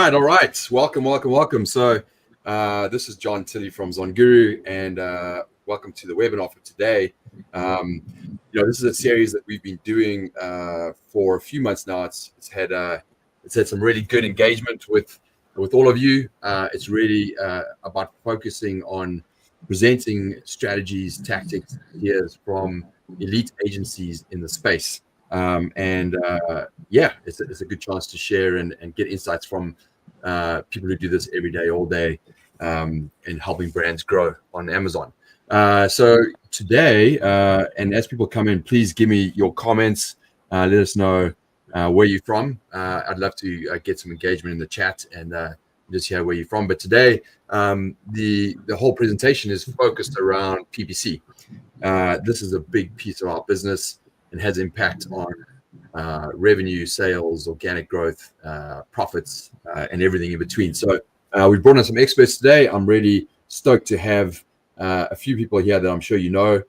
All right. Welcome. So this is Jon Tilley from ZonGuru, and welcome to the webinar for today. This is a series that we've been doing for a few months now. It's had some really good engagement with all of you. It's really about focusing on presenting strategies, tactics, ideas from elite agencies in the space. It's a good chance to share and get insights from people who do this every day, all day, and helping brands grow on Amazon. So today, and as people come in, please give me your comments. Let us know where you're from. I'd love to get some engagement in the chat and just hear where you're from. But today, the whole presentation is focused around PPC. This is a big piece of our business and has impact on revenue, sales, organic growth, profits, and everything in between. So we brought on some experts today. I'm really stoked to have a few people here that I'm sure you know.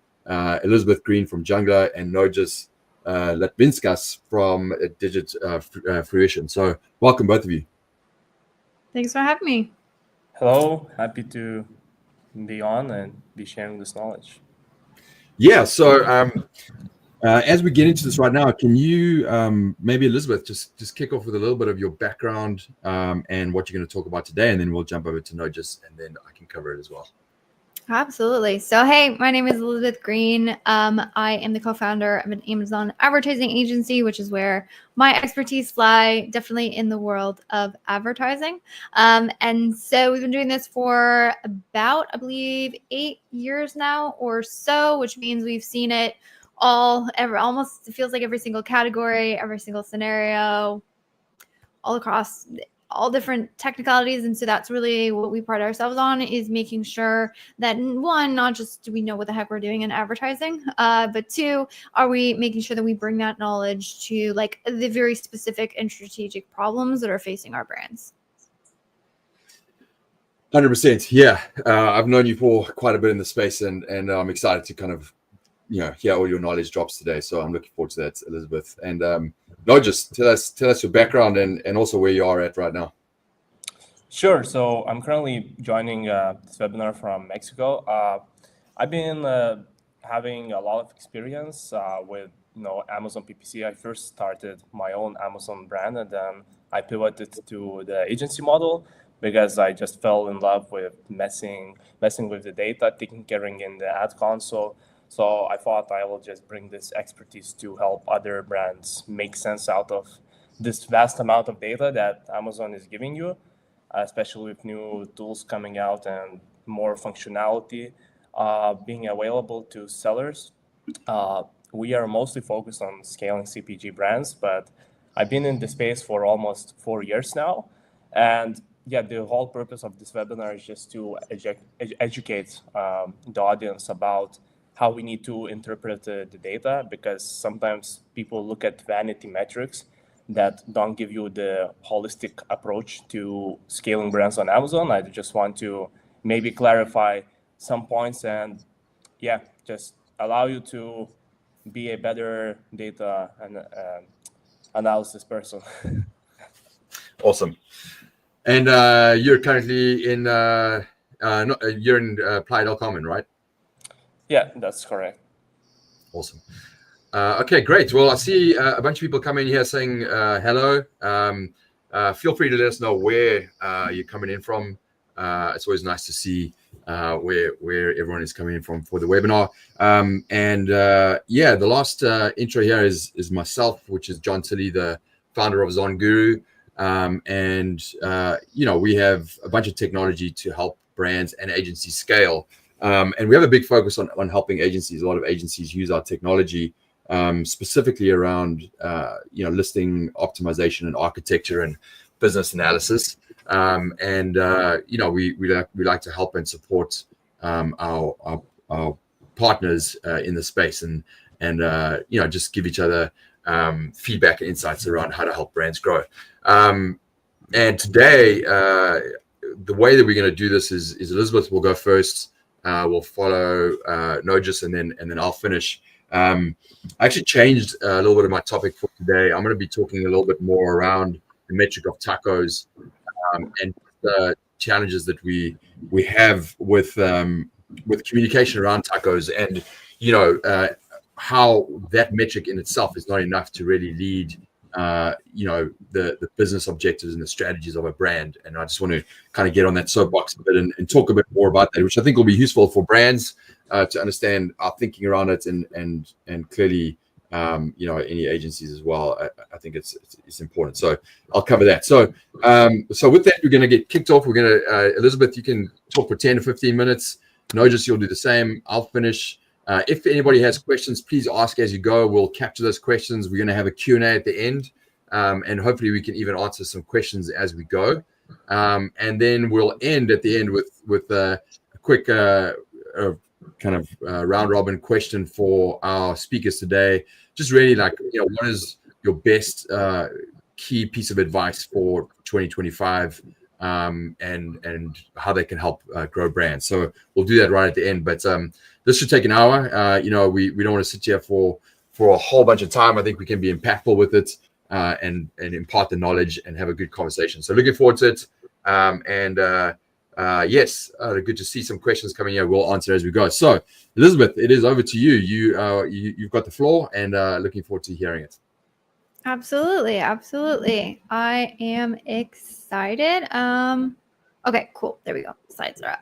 Elizabeth Greene from Junglr and Nojus Latvinskas from DigitFruition. So welcome, both of you. Thanks for having me. Hello, happy to be on and be sharing this knowledge. Yeah, so as we get into this right now, can you maybe, Elizabeth, just kick off with a little bit of your background and what you're going to talk about today, and then we'll jump over to Nojus, and then I can cover it as well. Absolutely. So, hey, my name is Elizabeth Greene. I am the co-founder of an Amazon advertising agency, which is where my expertise lie, definitely in the world of advertising. And so we've been doing this for about, I believe, 8 years now or so, which means we've seen it almost, it feels like every single category, every single scenario, all across all different technicalities. And so that's really what we pride ourselves on, is making sure that, one, not just do we know what the heck we're doing in advertising, but two, are we making sure that we bring that knowledge to like the very specific and strategic problems that are facing our brands. 100%. Yeah. I've known you for quite a bit in the space, and I'm excited to kind of hear all your knowledge drops today. So I'm looking forward to that, Elizabeth. And Nojus, tell us your background and also where you are at right now. Sure. So I'm currently joining this webinar from Mexico. I've been having a lot of experience with Amazon PPC. I first started my own Amazon brand, and then I pivoted to the agency model because I just fell in love with messing with the data, tinkering in the ad console. So I thought I will just bring this expertise to help other brands make sense out of this vast amount of data that Amazon is giving you, especially with new tools coming out and more functionality being available to sellers. We are mostly focused on scaling CPG brands, but I've been in the space for almost 4 years now. And yeah, the whole purpose of this webinar is just to educate the audience about how we need to interpret the data, because sometimes people look at vanity metrics that don't give you the holistic approach to scaling brands on Amazon. I just want to maybe clarify some points and just allow you to be a better data and analysis person. Awesome. And you're currently in Playa del Carmen, right? Yeah, that's correct. Awesome. Okay, great. Well, I see a bunch of people coming in here saying hello. Feel free to let us know where you're coming in from. It's always nice to see where everyone is coming in from for the webinar. The last intro here is myself, which is Jon Tilley, the founder of ZonGuru. We have a bunch of technology to help brands and agencies scale. And we have a big focus on helping agencies. A lot of agencies use our technology specifically around, listing optimization and architecture and business analysis. We like to help and support our partners in the space and just give each other feedback and insights around how to help brands grow. And today, the way that we're going to do this is Elizabeth will go first. We'll follow Nojus, and then I'll finish. I actually changed a little bit of my topic for today. I'm going to be talking a little bit more around the metric of tacos and the challenges that we have with communication around tacos, and how that metric in itself is not enough to really lead the business objectives and the strategies of a brand. And I just want to kind of get on that soapbox a bit and talk a bit more about that, which I think will be useful for brands to understand our thinking around it, and clearly any agencies as well. I think it's important. So I'll cover that. So with that, we're going to get kicked off. We're going to Elizabeth, you can talk for 10 to 15 minutes. Nojus, you'll do the same. I'll finish. If anybody has questions, please ask as you go. We'll capture those questions. We're going to have a Q&A at the end, and hopefully we can even answer some questions as we go. And then we'll end at the end with a quick kind of round robin question for our speakers today. Just really what is your best key piece of advice for 2025, and how they can help grow brands. So we'll do that right at the end. But this should take an hour. We don't want to sit here for a whole bunch of time. I think we can be impactful with it, and impart the knowledge and have a good conversation. So looking forward to it. Yes, good to see some questions coming in. We'll answer as we go. So Elizabeth, it is over to you. You've got the floor, and looking forward to hearing it. Absolutely. I am excited. Okay, cool. There we go. Slides are up.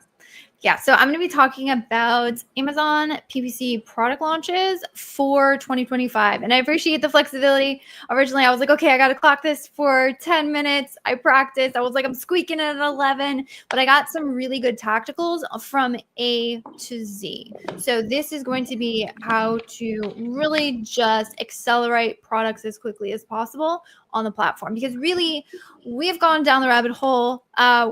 Yeah, so I'm going to be talking about Amazon PPC product launches for 2025. And I appreciate the flexibility. Originally, I was like, okay, I got to clock this for 10 minutes. I practiced. I was like, I'm squeaking it at 11. But I got some really good tacticals from A to Z. So this is going to be how to really just accelerate products as quickly as possible on the platform, because really we've gone down the rabbit hole.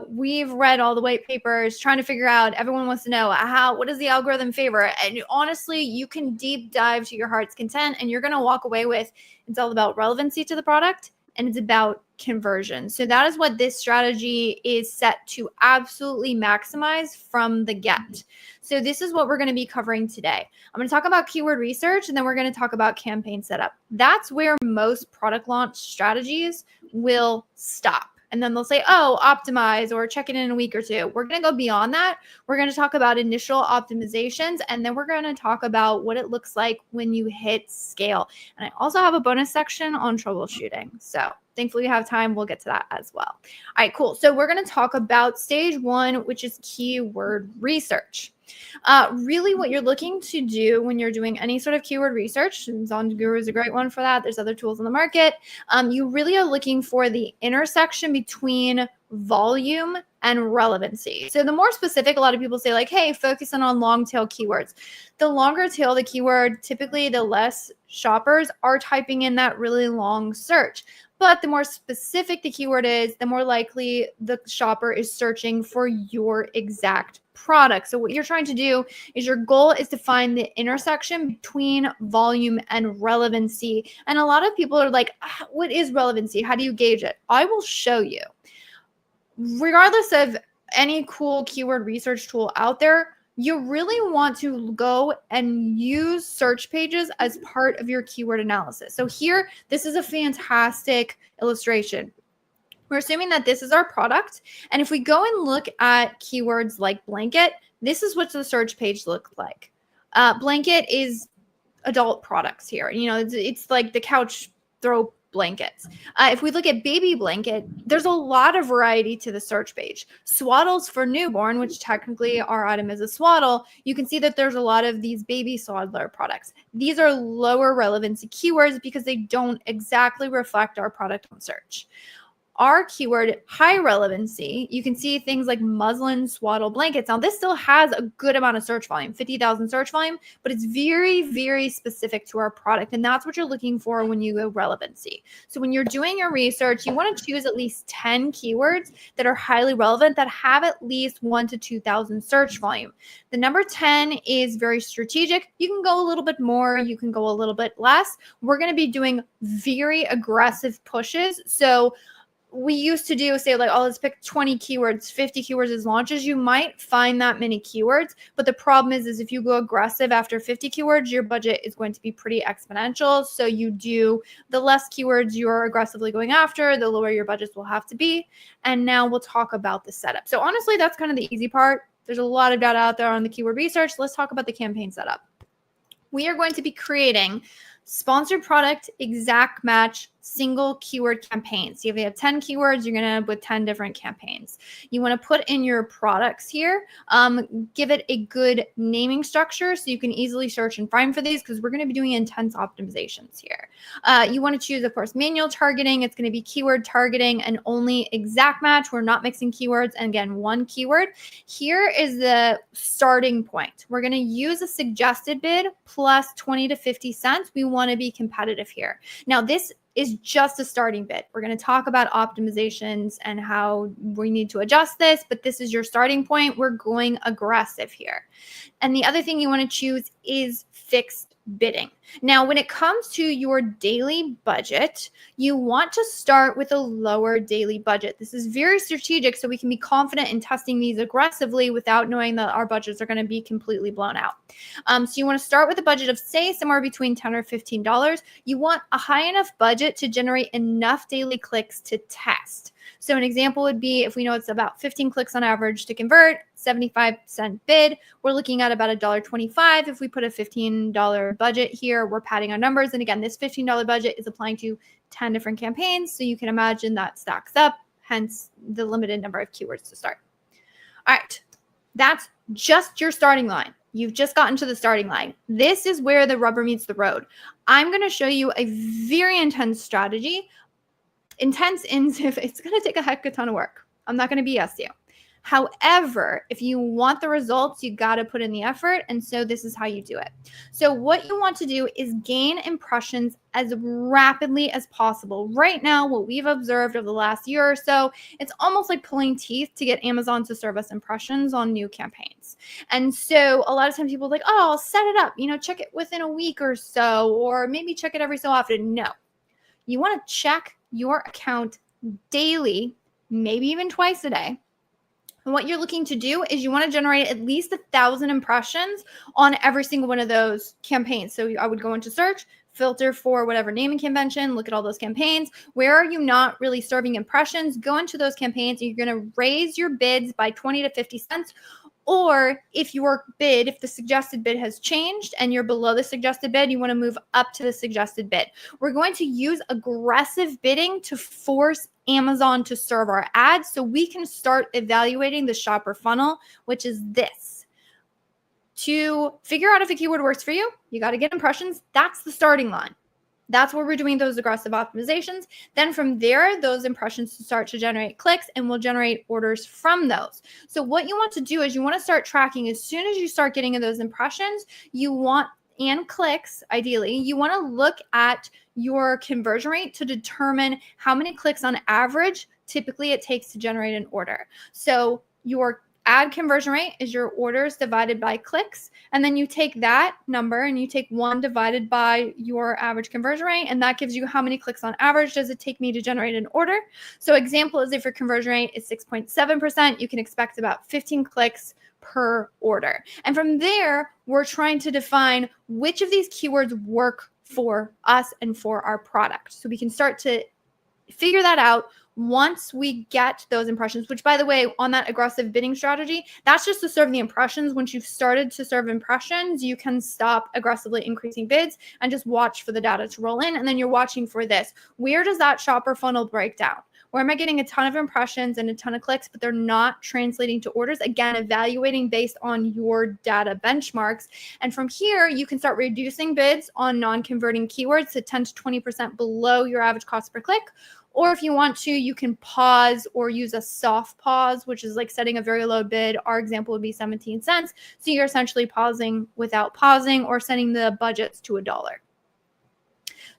We've read all the white papers trying to figure out, everyone wants to know what does the algorithm favor? And honestly, you can deep dive to your heart's content, and you're going to walk away with, it's all about relevancy to the product, and it's about conversion. So that is what this strategy is set to absolutely maximize from the get. So this is what we're going to be covering today. I'm going to talk about keyword research, and then we're going to talk about campaign setup. That's where most product launch strategies will stop. And then they'll say, oh, optimize or check it in a week or two. We're going to go beyond that. We're going to talk about initial optimizations, and then we're going to talk about what it looks like when you hit scale. And I also have a bonus section on troubleshooting. So thankfully we have time. We'll get to that as well. All right, cool. So we're going to talk about stage one, which is keyword research. Really what you're looking to do when you're doing any sort of keyword research, and ZonGuru is a great one for that. There's other tools on the market. You really are looking for the intersection between volume and relevancy. So the more specific, a lot of people say like, hey, focus on long tail keywords. The longer tail the keyword, typically the less shoppers are typing in that really long search. But the more specific the keyword is, the more likely the shopper is searching for your exact product. So what you're trying to do is, your goal is to find the intersection between volume and relevancy. And a lot of people are like, what is relevancy? How do you gauge it? I will show you. Regardless of any cool keyword research tool out there, you really want to go and use search pages as part of your keyword analysis. So here, this is a fantastic illustration. We're assuming that this is our product. And if we go and look at keywords like blanket, this is what the search page looks like. Blanket is adult products here. It's like the couch throw blankets. If we look at baby blanket, there's a lot of variety to the search page. Swaddles for newborn, which technically our item is a swaddle, you can see that there's a lot of these baby swaddler products. These are lower relevancy keywords because they don't exactly reflect our product on search. Our keyword high relevancy, you can see things like muslin swaddle blankets. Now this still has a good amount of search volume, 50,000 search volume, but it's very, very specific to our product. And that's what you're looking for when you go relevancy. So when you're doing your research, you want to choose at least 10 keywords that are highly relevant, that have at least 1,000 to 2,000 search volume. The number 10 is very strategic. You can go a little bit more, you can go a little bit less. We're going to be doing very aggressive pushes. So we used to do, say like, oh, let's pick 20 keywords, 50 keywords as launches. You might find that many keywords, but the problem is if you go aggressive after 50 keywords, your budget is going to be pretty exponential. So you do, the less keywords you're aggressively going after, the lower your budgets will have to be. And now we'll talk about the setup. So honestly, that's kind of the easy part. There's a lot of data out there on the keyword research. Let's talk about the campaign setup. We are going to be creating sponsored product, exact match, single keyword campaigns. So if you have 10 keywords, you're going to end up with 10 different campaigns. You want to put in your products here, give it a good naming structure so you can easily search and find for these, because we're going to be doing intense optimizations here. You want to choose, of course, manual targeting. It's going to be keyword targeting and only exact match. We're not mixing keywords. And again, one keyword. Here is the starting point. We're going to use a suggested bid plus 20 to 50 cents. We want to be competitive here. Now, this is just a starting bid. We're going to talk about optimizations and how we need to adjust this, but this is your starting point. We're going aggressive here. And the other thing you want to choose is fixed bidding. Now, when it comes to your daily budget, you want to start with a lower daily budget. This is very strategic so we can be confident in testing these aggressively without knowing that our budgets are going to be completely blown out. So you want to start with a budget of, say, somewhere between $10 or $15. You want a high enough budget to generate enough daily clicks to test. So an example would be, if we know it's about 15 clicks on average to convert, 75-cent bid, we're looking at about $1.25. If we put a $15 budget here, we're padding our numbers. And again, this $15 budget is applying to 10 different campaigns. So you can imagine that stacks up, hence the limited number of keywords to start. All right, that's just your starting line. You've just gotten to the starting line. This is where the rubber meets the road. I'm going to show you a very intense strategy. Intense in if it's going to take a heck of a ton of work. I'm not going to BS you. However, if you want the results, you got to put in the effort. And so this is how you do it. So what you want to do is gain impressions as rapidly as possible. Right now, what we've observed over the last year or so, it's almost like pulling teeth to get Amazon to serve us impressions on new campaigns. And so a lot of times people are like, oh, I'll set it up, check it within a week or so, or maybe check it every so often. No, you want to check your account daily, maybe even twice a day. And what you're looking to do is you want to generate at least 1,000 impressions on every single one of those campaigns. So I would go into search, filter for whatever naming convention, look at all those campaigns. Where are you not really serving impressions? Go into those campaigns and you're going to raise your bids by 20 to 50 cents. Or if your bid, if the suggested bid has changed and you're below the suggested bid, you want to move up to the suggested bid. We're going to use aggressive bidding to force Amazon to serve our ads so we can start evaluating the shopper funnel, which is this. To figure out if a keyword works for you, you got to get impressions. That's the starting line. That's where we're doing those aggressive optimizations. Then from there, those impressions start to generate clicks and we'll generate orders from those. So what you want to do is you want to start tracking as soon as you start getting those impressions, and clicks, ideally, you want to look at your conversion rate to determine how many clicks on average typically it takes to generate an order. So your ad conversion rate is your orders divided by clicks. And then you take that number and you take 1 divided by your average conversion rate. And that gives you how many clicks on average does it take me to generate an order. So example is if your conversion rate is 6.7%, you can expect about 15 clicks per order. And from there, we're trying to define which of these keywords work for us and for our product. So we can start to figure that out once we get those impressions, which, by the way, on that aggressive bidding strategy, that's just to serve the impressions. Once you've started to serve impressions, you can stop aggressively increasing bids and just watch for the data to roll in. And then you're watching for this. Where does that shopper funnel break down? Where am I getting a ton of impressions and a ton of clicks, but they're not translating to orders? Again, evaluating based on your data benchmarks. And from here, you can start reducing bids on non-converting keywords to 10 to 20% below your average cost per click. Or if you want to, you can pause or use a soft pause, which is like setting a very low bid. Our example would be 17 cents. So you're essentially pausing without pausing or setting the budgets to $1.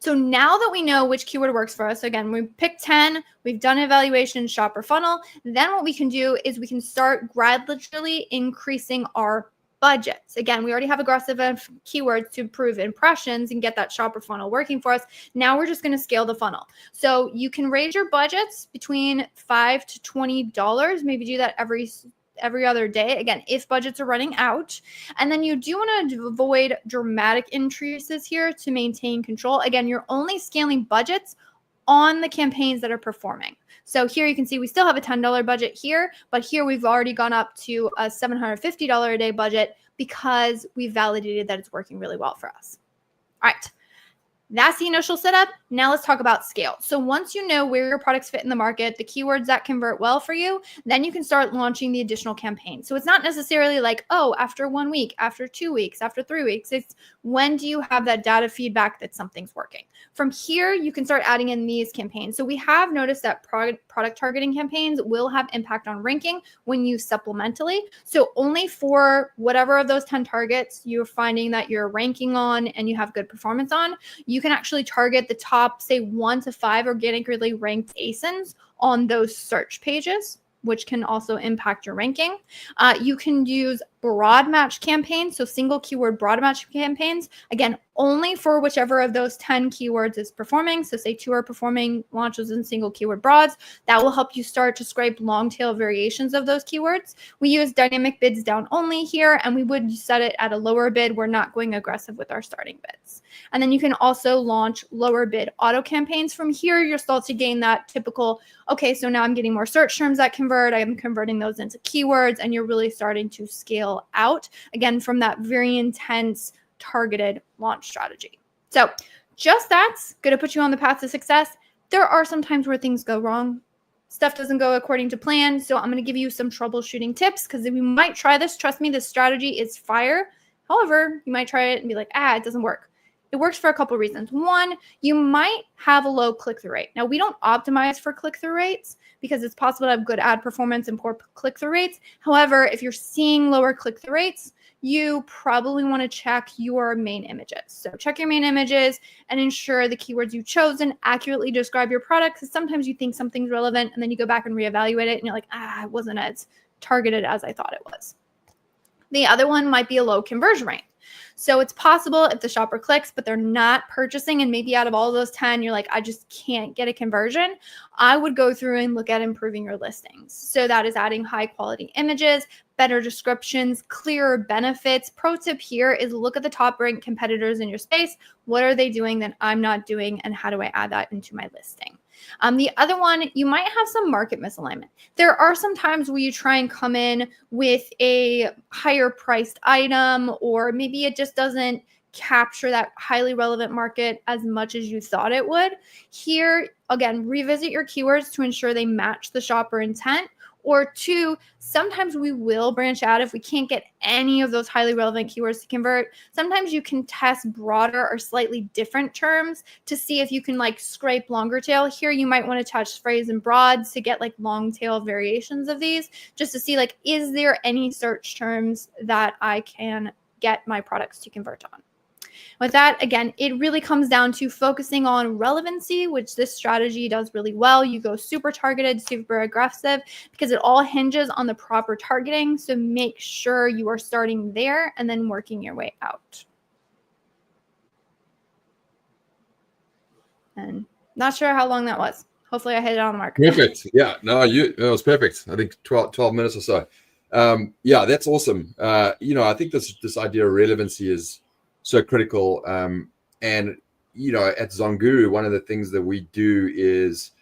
So now that we know which keyword works for us, again, we picked 10, we've done evaluation, shopper funnel. Then what we can do is we can start gradually increasing our budgets. Again, we already have aggressive keywords to improve impressions and get that shopper funnel working for us. Now we're just going to scale the funnel. So you can raise your budgets between $5 to $20. Maybe do that every other day. Again, if budgets are running out. And then you do want to avoid dramatic increases here to maintain control. Again, you're only scaling budgets on the campaigns that are performing. So here you can see we still have a $10 budget here, but here we've already gone up to a $750 a day budget because we validated that it's working really well for us. All right. That's the initial setup. Now let's talk about scale. So once you know where your products fit in the market, the keywords that convert well for you, then you can start launching the additional campaigns. So it's not necessarily like, oh, after 1 week, after 2 weeks, after 3 weeks. It's when do you have that data feedback that something's working? From here, you can start adding in these campaigns. So we have noticed that product targeting campaigns will have impact on ranking when used supplementally. So only for whatever of those 10 targets you're finding that you're ranking on and you have good performance on, you can actually target the top, say 1 to 5 organically ranked ASINs on those search pages, which can also impact your ranking. You can use broad match campaigns, so single keyword broad match campaigns, again, only for whichever of those 10 keywords is performing. So say 2 are performing launches in single keyword broads. That will help you start to scrape long tail variations of those keywords. We use dynamic bids down only here, and we would set it at a lower bid. We're not going aggressive with our starting bids. And then you can also launch lower bid auto campaigns. From here, you're still to gain that typical, okay, so now I'm getting more search terms that convert. I'm converting those into keywords, and you're really starting to scale out, again, from that very intense targeted launch strategy. So just that's going to put you on the path to success. There are some times where things go wrong. Stuff doesn't go according to plan. So I'm going to give you some troubleshooting tips because if you might try this, trust me, this strategy is fire. However, you might try it and be like, it doesn't work. It works for a couple of reasons. One, you might have a low click-through rate. Now, we don't optimize for click-through rates because it's possible to have good ad performance and poor click-through rates. However, if you're seeing lower click-through rates, you probably want to check your main images. So check your main images and ensure the keywords you've chosen accurately describe your product, because sometimes you think something's relevant and then you go back and reevaluate it and you're like, it wasn't as targeted as I thought it was. The other one might be a low conversion rate. So it's possible if the shopper clicks, but they're not purchasing, and maybe out of all those 10, you're like, I just can't get a conversion. I would go through and look at improving your listings. So that is adding high quality images, better descriptions, clearer benefits. Pro tip here is look at the top ranked competitors in your space. What are they doing that I'm not doing? And how do I add that into my listing? The other one, you might have some market misalignment. There are some times where you try and come in with a higher priced item, or maybe it just doesn't capture that highly relevant market as much as you thought it would. Here, again, revisit your keywords to ensure they match the shopper intent. Or 2, sometimes we will branch out if we can't get any of those highly relevant keywords to convert. Sometimes you can test broader or slightly different terms to see if you can scrape longer tail. Here you might want to touch phrase and broads to get long tail variations of these, just to see is there any search terms that I can get my products to convert on. With that, again, it really comes down to focusing on relevancy, which this strategy does really well. You go super targeted, super aggressive, because it all hinges on the proper targeting. So make sure you are starting there and then working your way out. And not sure how long that was. Hopefully I hit it on the mark. Perfect. Yeah, no, it was perfect. I think 12 minutes or so. Yeah, that's awesome. I think this idea of relevancy is so critical. And, at ZonGuru, one of the things that we do is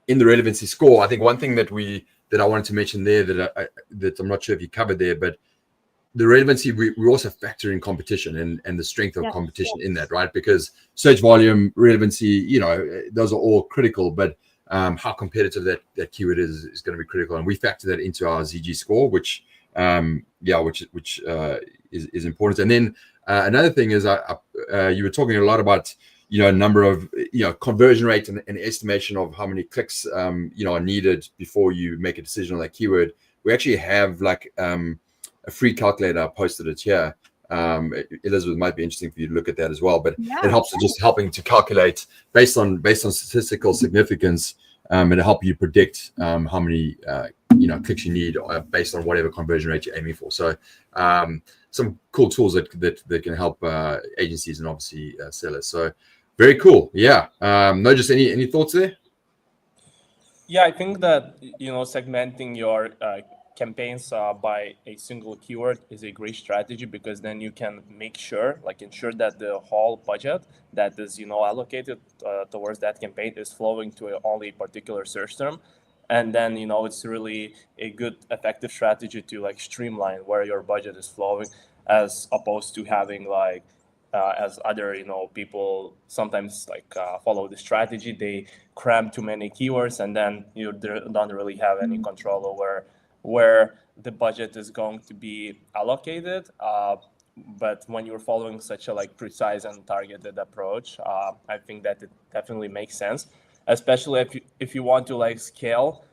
in the relevancy score. I think one thing that I wanted to mention there that I'm not sure if you covered there, but the relevancy, we also factor in competition and the strength of competition in that, right? Because search volume, relevancy, those are all critical, but how competitive that keyword is going to be critical. And we factor that into our ZG score, which is important. And then another thing is you were talking a lot about number of conversion rate and estimation of how many clicks are needed before you make a decision on that keyword. We actually have a free calculator. I posted it here. Elizabeth, might be interesting for you to look at that as well, but it helps just helping to calculate based on statistical significance and help you predict how many clicks you need based on whatever conversion rate you're aiming for. So some cool tools that can help agencies and obviously sellers. So very cool. Yeah. Nojus, any thoughts there? Yeah, I think that, segmenting your campaigns by a single keyword is a great strategy, because then you can ensure that the whole budget that is, allocated towards that campaign is flowing to only a particular search term. And then, it's really a good, effective strategy to like streamline where your budget is flowing, as opposed to having as other people sometimes follow the strategy. They cram too many keywords, and then you don't really have any control over where the budget is going to be allocated. But when you're following such a precise and targeted approach, I think that it definitely makes sense, especially if you want to scale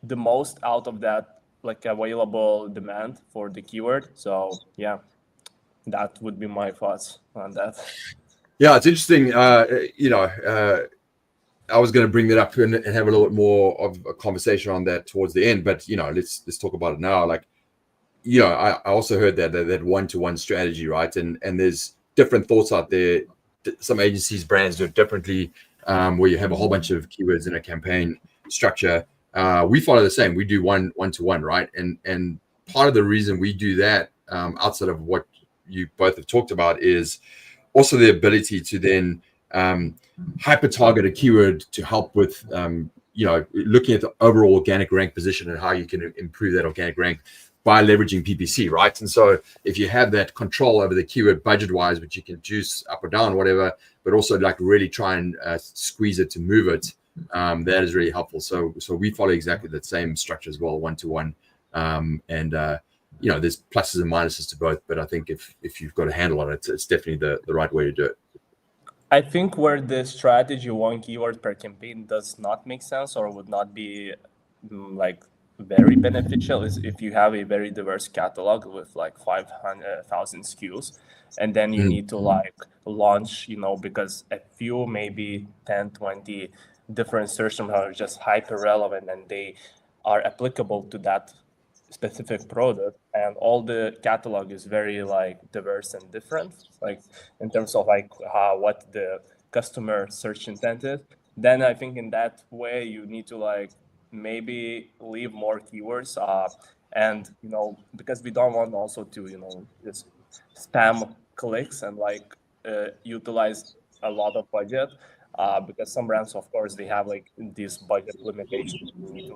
the most out of that available demand for the keyword. So yeah, that would be my thoughts on that. Yeah, it's interesting. I was going to bring that up and have a little bit more of a conversation on that towards the end, but let's talk about it now. I also heard that one-to-one strategy, right? And there's different thoughts out there. Some agencies, brands do it differently, where you have a whole bunch of keywords in a campaign structure. We follow the same. We do one-to-one, right? And part of the reason we do that, outside of what you both have talked about, is also the ability to then hyper target a keyword to help with looking at the overall organic rank position and how you can improve that organic rank by leveraging PPC, right? And so if you have that control over the keyword budget wise, which you can juice up or down, whatever, but also really try and squeeze it to move it, that is really helpful. So we follow exactly the same structure as well, one-to-one. There's pluses and minuses to both, but I think if you've got a handle on it, it's definitely the right way to do it. I think where the strategy one keyword per campaign does not make sense or would not be very beneficial is if you have a very diverse catalog with 500,000 SKUs, and then you need to launch, because a few, maybe 10, 20 different search terms are just hyper relevant and they are applicable to that specific product, and all the catalog is very diverse and different, in terms of what the customer search intent is. Then I think in that way you need to maybe leave more keywords, and because we don't want also to just spam clicks and utilize a lot of budget, because some brands, of course, they have these budget limitations. You need to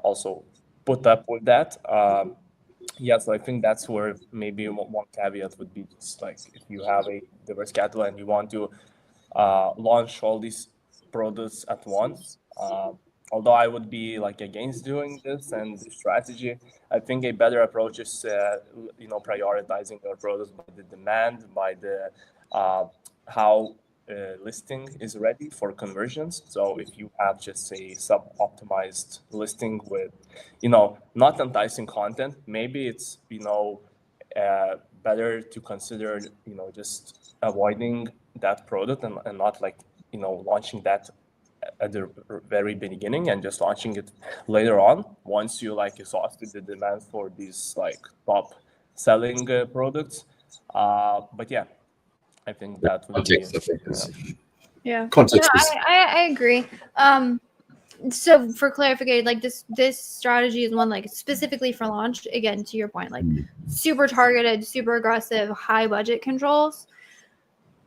also put up with that. So I think that's where maybe one caveat would be just if you have a diverse catalog and you want to launch all these products at once. Although I would be against doing this and the strategy, I think a better approach is prioritizing your products by the demand, by the how listing is ready for conversions. So if you have just a sub-optimized listing with not enticing content, maybe it's better to consider just avoiding that product and not launching that at the very beginning and just launching it later on once you exhausted the demand for these top selling products. But yeah, I think that would be Context. I agree. So for clarification, this strategy is one specifically for launch. Again, to your point, super targeted, super aggressive, high budget controls.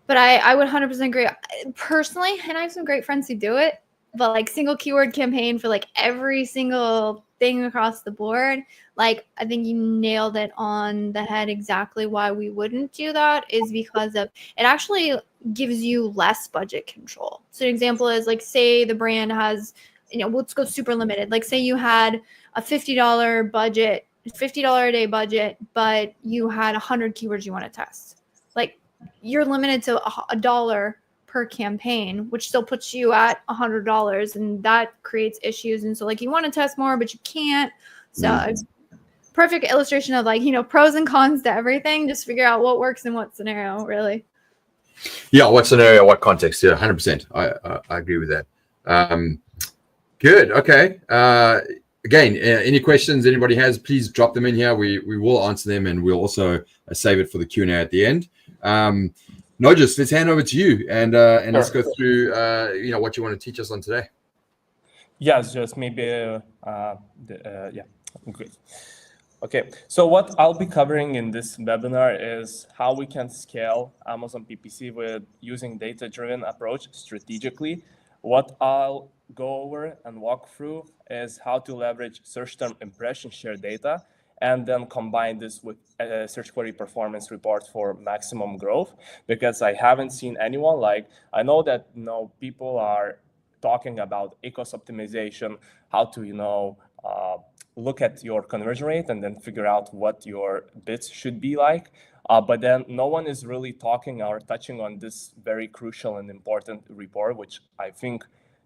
But I would 100% agree. Personally, and I have some great friends who do it, but single keyword campaign for every single thing across the board, I think you nailed it on the head. Exactly why we wouldn't do that is because of it actually gives you less budget control. So an example is say the brand has, let's go super limited. Say you had a $50 budget, $50 a day budget, but you had 100 keywords you want to test. You're limited to $1 per campaign, which still puts you at $100, and that creates issues. And so you want to test more, but you can't. So perfect illustration of pros and cons to everything. Just figure out what works in what scenario, really. Yeah, what scenario, what context? Yeah, 100%. I agree with that. Good. Okay. again, any questions anybody has, please drop them in here. We will answer them, and we'll also save it for the Q&A at the end. Nojus, let's hand over to you, and let's go through what you want to teach us on today. Yes, just maybe great. Okay, so what I'll be covering in this webinar is how we can scale Amazon PPC with using data-driven approach strategically. What I'll go over and walk through is how to leverage search term impression share data and then combine this with a search query performance report for maximum growth, because I haven't seen anyone I know that people are talking about ACoS optimization, how to look at your conversion rate and then figure out what your bits should be like. But then no one is really talking or touching on this very crucial and important report, which I think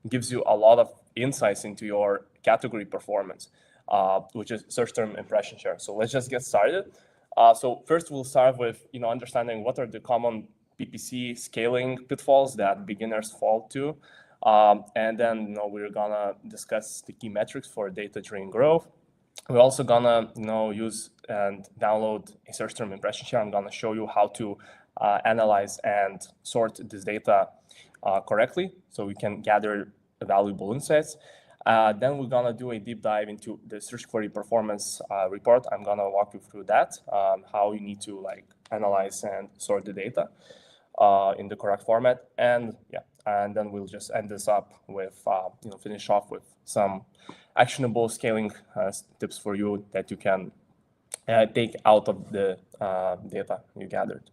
gives you a lot of insights into your category performance, which is search term impression share. So let's just get started. So first we'll start with understanding what are the common PPC scaling pitfalls that beginners fall to. And then we're gonna discuss the key metrics for data-driven growth. We're also gonna use and download a search term impression share. I'm gonna show you how to analyze and sort this data correctly so we can gather valuable insights. Then we're gonna do a deep dive into the search query performance report. I'm gonna walk you through that, how you need to analyze and sort the data in the correct format. And then we'll just end this up with finish off with some actionable scaling tips for you that you can take out of the data you gathered.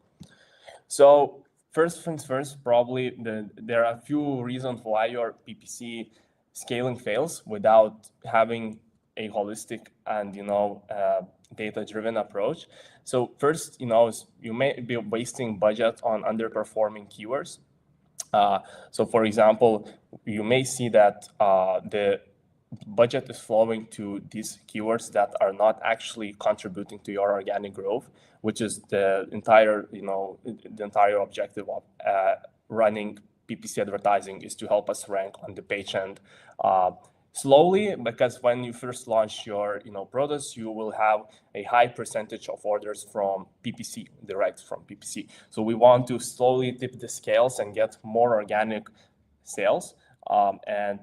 So first things first, probably there are a few reasons why your PPC scaling fails without having a holistic and data-driven approach. So first, you may be wasting budget on underperforming keywords. So for example, you may see that the budget is flowing to these keywords that are not actually contributing to your organic growth, which is the entire objective of running PPC advertising, is to help us rank on the page end slowly, because when you first launch your products, you will have a high percentage of orders from PPC, direct from PPC. So we want to slowly tip the scales and get more organic sales, and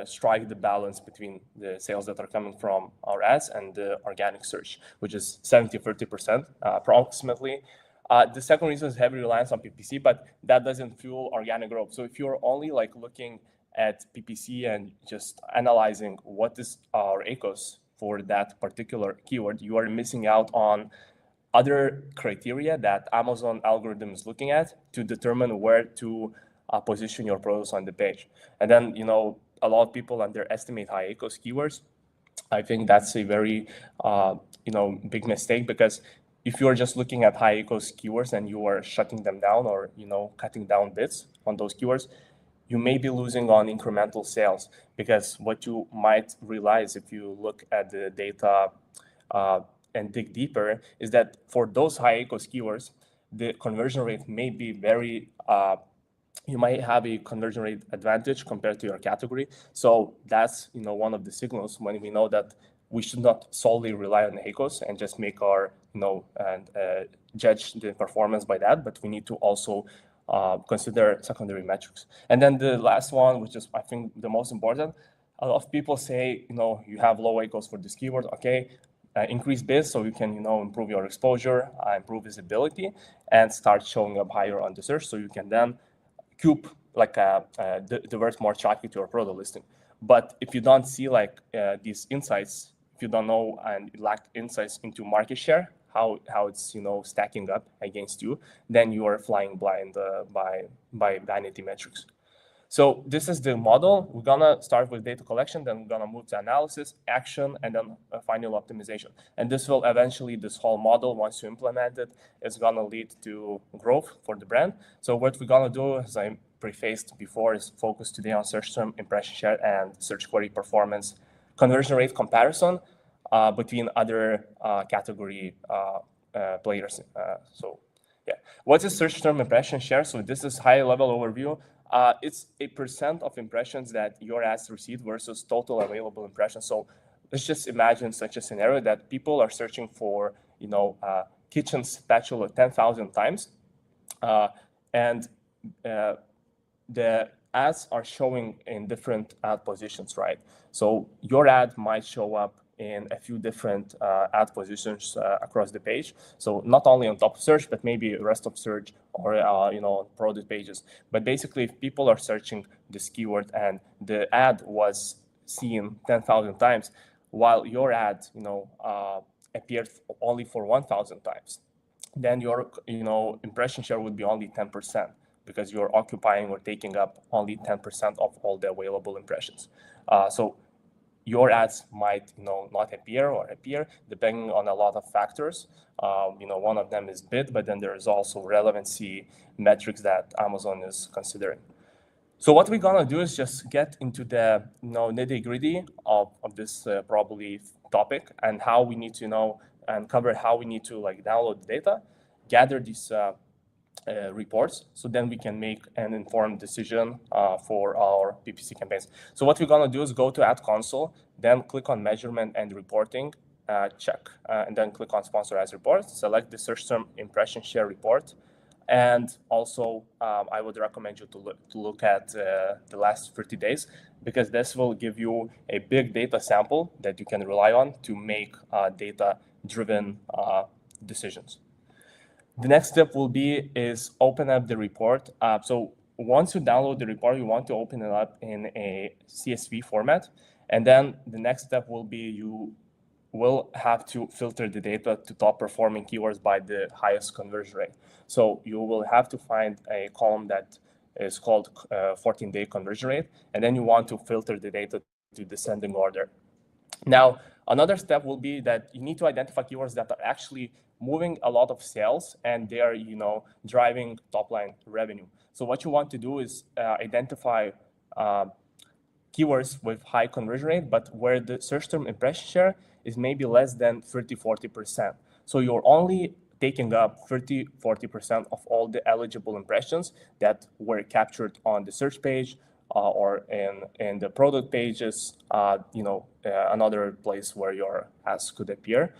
strike the balance between the sales that are coming from our ads and the organic search, which is 70-30% approximately. The second reason is heavy reliance on PPC, but that doesn't fuel organic growth. So if you're only looking at PPC and just analyzing what is our ACoS for that particular keyword, you are missing out on other criteria that Amazon algorithm is looking at to determine where to position your products on the page. And then, a lot of people underestimate high ACoS keywords. I think that's a very, big mistake, because if you're just looking at high ACoS keywords and you are shutting them down or, cutting down bits on those keywords, you may be losing on incremental sales, because what you might realize if you look at the data and dig deeper is that for those high ACoS keywords, the conversion rate may be very, you might have a conversion rate advantage compared to your category. So that's, one of the signals when we know that we should not solely rely on ACoS and just make our, and judge the performance by that, but we need to also consider secondary metrics. And then the last one, which is I think the most important, a lot of people say, you have low ACoS for this keyword, okay, increase bids so you can, improve your exposure, improve visibility, and start showing up higher on the search so you can then divert more traffic to your product listing. But if you don't see these insights, if you don't know and lack insights into market share, how it's stacking up against you, then you are flying blind by vanity metrics. So this is the model. We're gonna start with data collection, then we're gonna move to analysis, action, and then final optimization. And this will eventually, this whole model, once you implement it, is gonna lead to growth for the brand. So what we're gonna do, as I prefaced before, is focus today on search term impression share and search query performance conversion rate comparison between other category players. What's a search term impression share? So this is high-level overview. It's a % of impressions that your ads received versus total available impressions. So let's just imagine such a scenario that people are searching for, kitchen spatula 10,000 times, and the ads are showing in different ad positions, right? So your ad might show up in a few different ad positions across the page. So not only on top of search, but maybe rest of search or product pages. But basically, if people are searching this keyword and the ad was seen 10,000 times, while your ad appeared only for 1,000 times, then your impression share would be only 10%, because you're occupying or taking up only 10% of all the available impressions. So your ads might not appear or appear depending on a lot of factors. One of them is bid, but then there is also relevancy metrics that Amazon is considering. So what we're gonna do is just get into the nitty-gritty of this probably topic, and how we need to and cover how we need to download the data, gather these reports, so then we can make an informed decision for our PPC campaigns. So what we're gonna do is go to Ad Console, then click on Measurement and Reporting, check, and then click on Sponsor Ads Report, select the search term impression share report, and also I would recommend you to look at the last 30 days, because this will give you a big data sample that you can rely on to make data-driven decisions. The next step will be open up the report. So once you download the report, you want to open it up in a CSV format. And then the next step will be you will have to filter the data to top performing keywords by the highest conversion rate. So you will have to find a column that is called 14-day conversion rate. And then you want to filter the data to descending order. Now, another step will be that you need to identify keywords that are actually moving a lot of sales, and they are, driving top-line revenue. So what you want to do is identify keywords with high conversion rate, but where the search term impression share is maybe less than 30-40%. So you're only taking up 30-40% of all the eligible impressions that were captured on the search page, or in the product pages, another place where your ads could appear,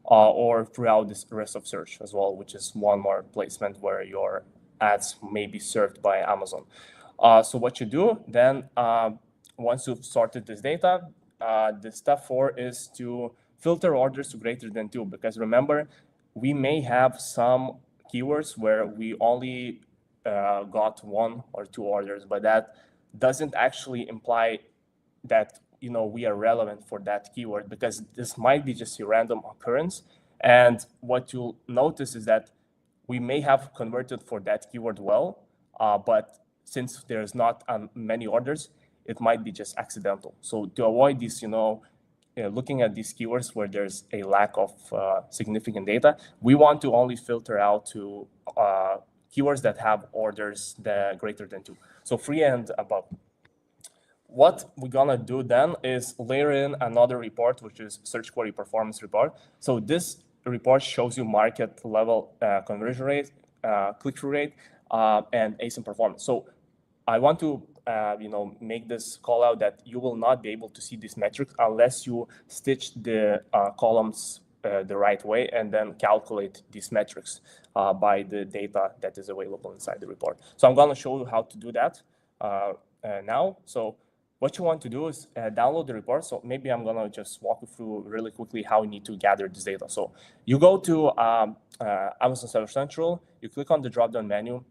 or throughout the rest of search as well, which is one more placement where your ads may be served by Amazon. So what you do then, once you've sorted this data, the step 4 is to filter orders to greater than 2, because remember, we may have some keywords where we only got 1 or 2 orders, but that doesn't actually imply that we are relevant for that keyword, because this might be just a random occurrence. And what you'll notice is that we may have converted for that keyword well, but since there's not many orders, it might be just accidental. So to avoid this, looking at these keywords where there's a lack of significant data, we want to only filter out to keywords that have orders that greater than 2. So 3 and above. What we're gonna do then is layer in another report, which is search query performance report. So this report shows you market level conversion rate, click-through rate, and ASIN performance. So I want to make this call out that you will not be able to see this metric unless you stitch the columns the right way and then calculate these metrics by the data that is available inside the report. So I'm going to show you how to do that now. So what you want to do is download the report. So maybe I'm going to just walk you through really quickly how you need to gather this data. So you go to Amazon Seller Central, you click on the drop-down menu,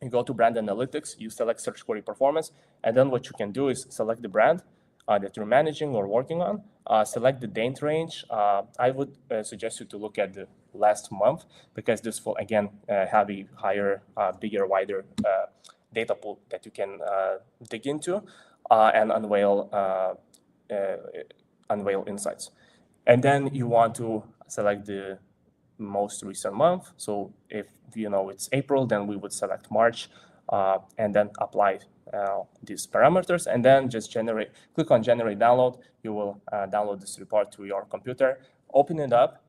you go to brand analytics, you select search query performance, and then what you can do is select the brand that you're managing or working on, select the date range. I would suggest you to look at the last month, because this will again have a higher, bigger, wider data pool that you can dig into and unveil insights. And then you want to select the most recent month. So if it's April, then we would select March, and then apply these parameters, and then just click on generate download. You will download this report to your computer, open it up,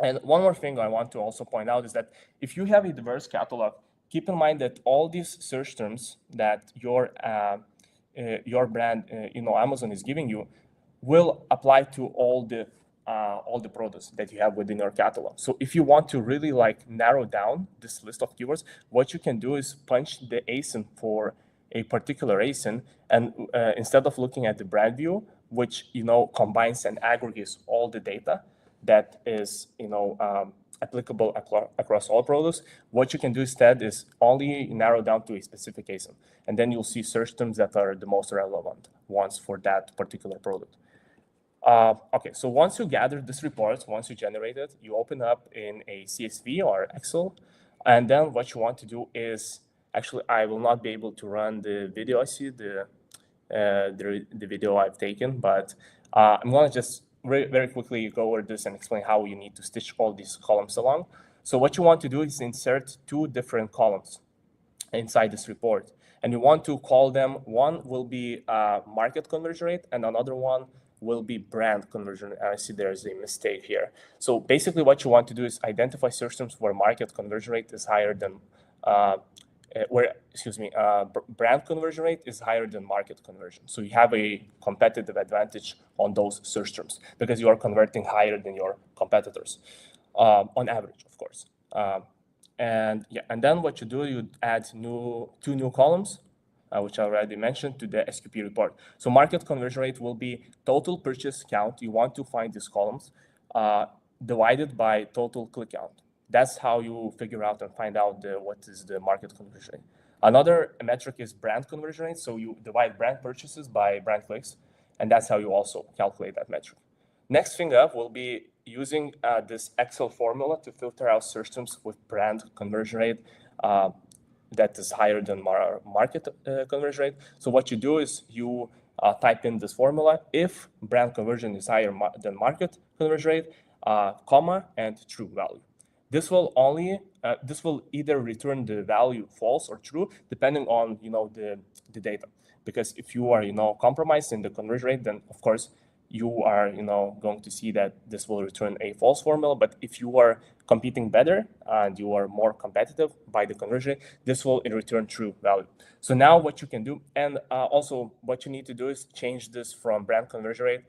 And one more thing I want to also point out is that if you have a diverse catalog, keep in mind that all these search terms that your brand, Amazon is giving you, will apply to all the products that you have within your catalog. So if you want to really like narrow down this list of keywords, what you can do is punch the ASIN for a particular ASIN, and instead of looking at the brand view, which combines and aggregates all the data that is applicable across all products, what you can do instead is only narrow down to a specific ASIN, and then you'll see search terms that are the most relevant ones for that particular product. Okay, so once you gather this report, once you generate it, you open up in a CSV or Excel, and then what you want to do is, actually, I will not be able to run the video. I see the video I've taken, but I'm gonna just very quickly go over this and explain how you need to stitch all these columns along. So what you want to do is insert 2 different columns inside this report, and you want to call them, one will be market conversion rate, and another one will be brand conversion. And I see there's a mistake here. So basically what you want to do is identify search terms where market conversion rate is higher than, brand conversion rate is higher than market conversion. So you have a competitive advantage on those search terms because you are converting higher than your competitors, on average, of course. And then what you do, you add 2 new columns, which I already mentioned, to the SQP report. So market conversion rate will be total purchase count. You want to find these columns divided by total click count. That's how you figure out and find out what is the market conversion rate. Another metric is brand conversion rate. So you divide brand purchases by brand clicks, and that's how you also calculate that metric. Next thing up will be using this Excel formula to filter out search terms with brand conversion rate that is higher than market conversion rate. So what you do is you type in this formula: if brand conversion is higher than market conversion rate, comma, and true value. This will either return the value false or true, depending on the data. Because if you are compromised in the conversion rate, then of course you are going to see that this will return a false formula. But if you are competing better and you are more competitive by the conversion rate, this will return true value. So now what you can do, and also what you need to do, is change this from brand conversion rate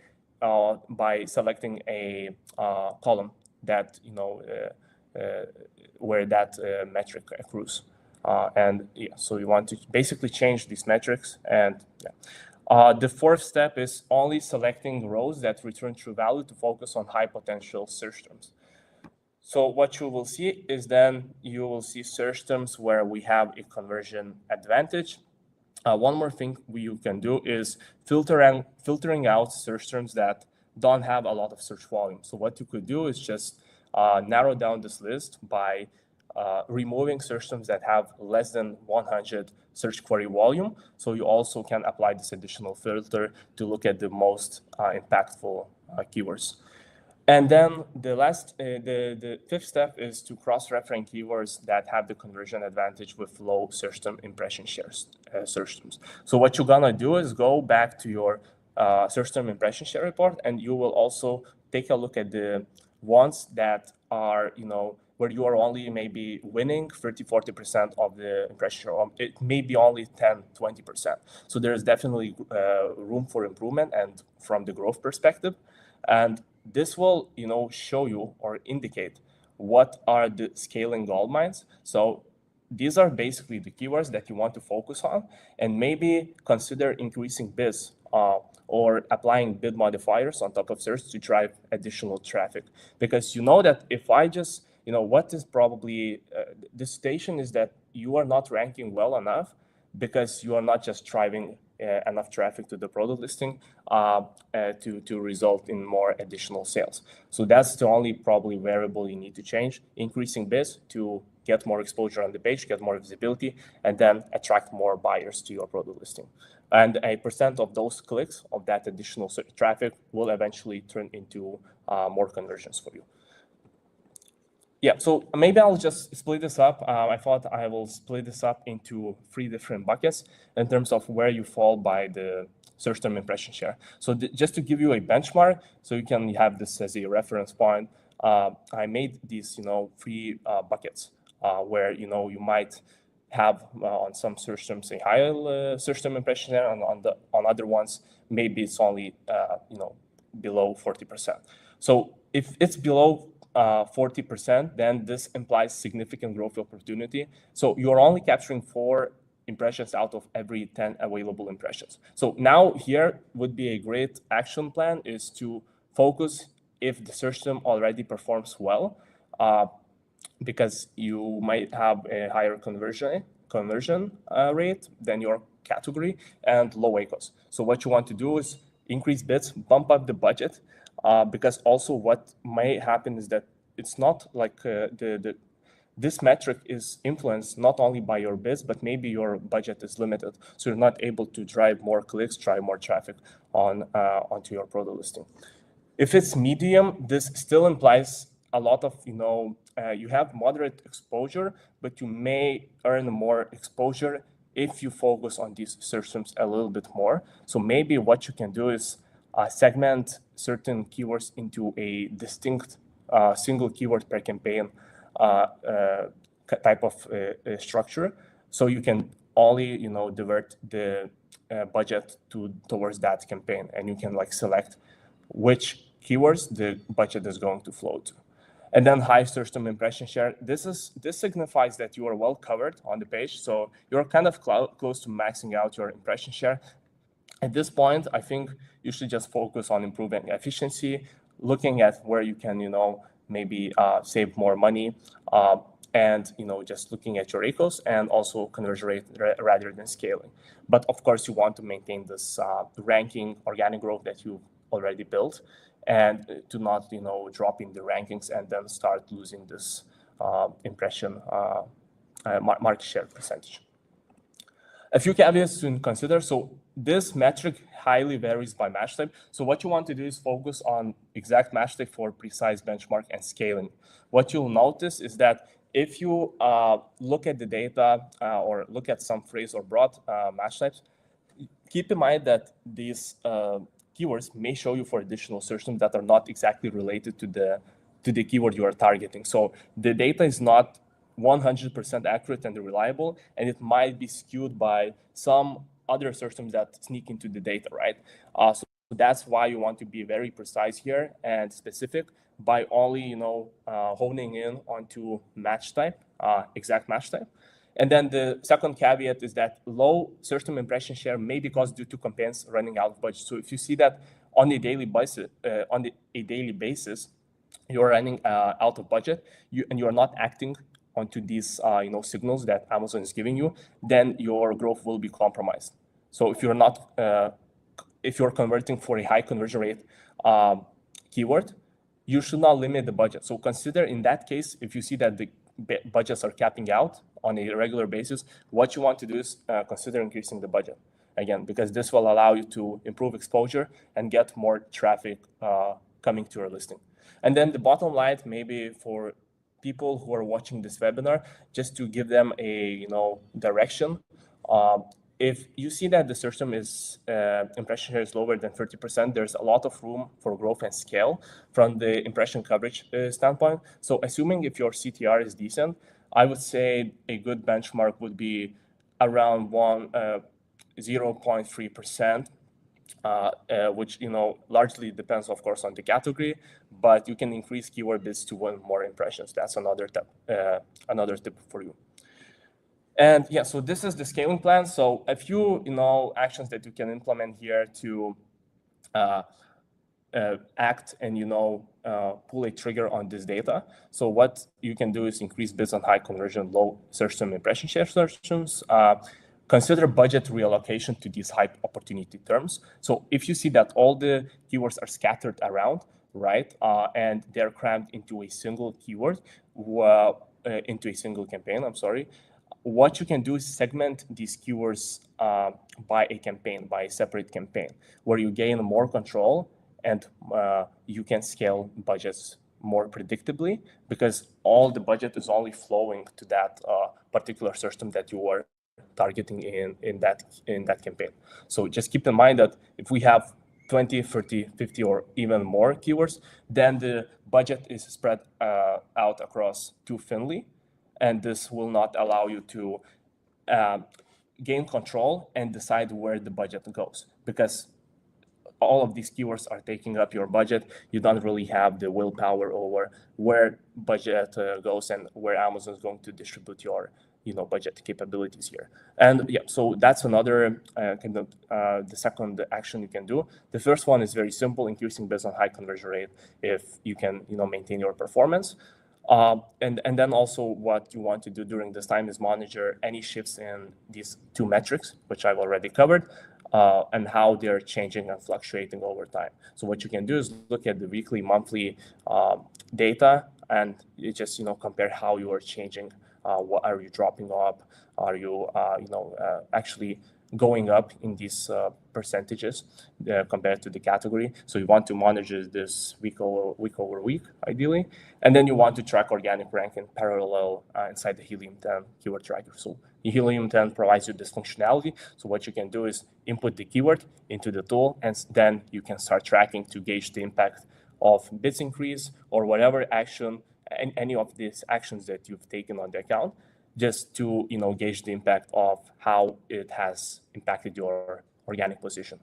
by selecting a column that where that metric accrues. So you want to basically change these metrics. And the 4th step is only selecting rows that return true value to focus on high potential search terms. So what you will see is then you will see search terms where we have a conversion advantage. One more thing you can do is filtering out search terms that don't have a lot of search volume. So what you could do is just narrow down this list by removing search terms that have less than 100 search query volume. So you also can apply this additional filter to look at the most impactful keywords. And then the 5th step is to cross-reference keywords that have the conversion advantage with low search term impression shares search terms. So what you're gonna do is go back to your search term impression share report, and you will also take a look at the ones that are where you are only maybe winning 30-40% of the impression, or it may be only 10-20%. So there is definitely room for improvement and from the growth perspective. And this will show you or indicate what are the scaling gold mines. So these are basically the keywords that you want to focus on, and maybe consider increasing bids or applying bid modifiers on top of search to drive additional traffic. Because that if I just what is probably the situation is that you are not ranking well enough because you are not just driving enough traffic to the product listing to result in more additional sales. So that's the only probably variable you need to change: increasing bids to get more exposure on the page, get more visibility, and then attract more buyers to your product listing. And a % of those clicks of that additional traffic will eventually turn into more conversions for you. Yeah, so maybe I'll just split this up. I thought I will split this up into 3 different buckets in terms of where you fall by the search term impression share. So just to give you a benchmark, so you can have this as a reference point. I made these, three buckets where, you might have on some search terms a higher search term impression share, and on other ones maybe it's only below 40%. So if it's below 40%, then this implies significant growth opportunity. So you're only capturing 4 impressions out of every 10 available impressions. So now here would be a great action plan is to focus if the search term already performs well, because you might have a higher conversion rate than your category and low ACOS. So what you want to do is increase bids, bump up the budget, because also what may happen is that it's not like this metric is influenced not only by your bids, but maybe your budget is limited, so you're not able to drive more clicks, drive more traffic onto your product listing. If it's medium, this still implies a lot of, you have moderate exposure, but you may earn more exposure if you focus on these search terms a little bit more. So maybe what you can do is segment certain keywords into a distinct single keyword per campaign type of structure. So you can only, divert the budget towards that campaign, and you can select which keywords the budget is going to flow to. And then high search term impression share. This signifies that you are well covered on the page. So you're kind of close to maxing out your impression share. At this point, I think you should just focus on improving efficiency, looking at where you can, maybe save more money, and just looking at your ACOS and also conversion rate rather than scaling. But of course, you want to maintain this ranking organic growth that you've already built, and to not drop in the rankings and then start losing this impression market share percentage. A few caveats to consider. So this metric highly varies by match type. So what you want to do is focus on exact match type for precise benchmark and scaling. What you'll notice is that if you look at the data or look at some phrase or broad match types, keep in mind that these keywords may show you for additional search terms that are not exactly related to the keyword you are targeting. So the data is not 100% accurate and reliable, and it might be skewed by some other search terms that sneak into the data, right? So that's why you want to be very precise here and specific by only, honing in onto match type, exact match type. And then the second caveat is that low search term impression share may be caused due to campaigns running out of budget. So if you see that on a daily basis, you're running out of budget, and you are not acting onto these signals that Amazon is giving you, then your growth will be compromised. So if you're converting for a high conversion rate keyword, you should not limit the budget. So consider in that case, if you see that the budgets are capping out on a regular basis, what you want to do is consider increasing the budget again, because this will allow you to improve exposure and get more traffic coming to your listing. And then the bottom line, maybe for people who are watching this webinar, just to give them a direction. If you see that the search term is impression share is lower than 30%, there's a lot of room for growth and scale from the impression coverage standpoint. So assuming if your CTR is decent, I would say a good benchmark would be around 0.3%, which largely depends, of course, on the category, but you can increase keyword bids to 1 more impressions. That's another tip for you. And yeah, so this is the scaling plan. So a few actions that you can implement here to act and pull a trigger on this data. So what you can do is increase bids on high conversion, low search term impression share search terms. Consider budget reallocation to these high opportunity terms. So if you see that all the keywords are scattered around, right, and they're crammed into a single keyword, into a single campaign, what you can do is segment these keywords by a campaign, by a separate campaign, where you gain more control and you can scale budgets more predictably, because all the budget is only flowing to that particular search term that you are targeting in that campaign. So just keep in mind that if we have 20, 30, 50, or even more keywords, then the budget is spread out across too thinly, and this will not allow you to gain control and decide where the budget goes, because all of these keywords are taking up your budget. You don't really have the willpower over where budget goes and where Amazon is going to distribute your budget capabilities here. And yeah, so that's another kind of the second action you can do. The first one is very simple, increasing based on high conversion rate if you can maintain your performance. And then also what you want to do during this time is monitor any shifts in these two metrics, which I've already covered, and how they're changing and fluctuating over time. So what you can do is look at the weekly, monthly data, and you just compare how you are changing. What are you dropping up? Are you actually going up in these percentages compared to the category? So you want to monitor this week over week, ideally, and then you want to track organic rank in parallel inside the Helium 10 keyword tracker. So Helium 10 provides you this functionality. So what you can do is input the keyword into the tool, and then you can start tracking to gauge the impact of bids increase or whatever action, any of these actions that you've taken on the account, just to gauge the impact of how it has impacted your organic position.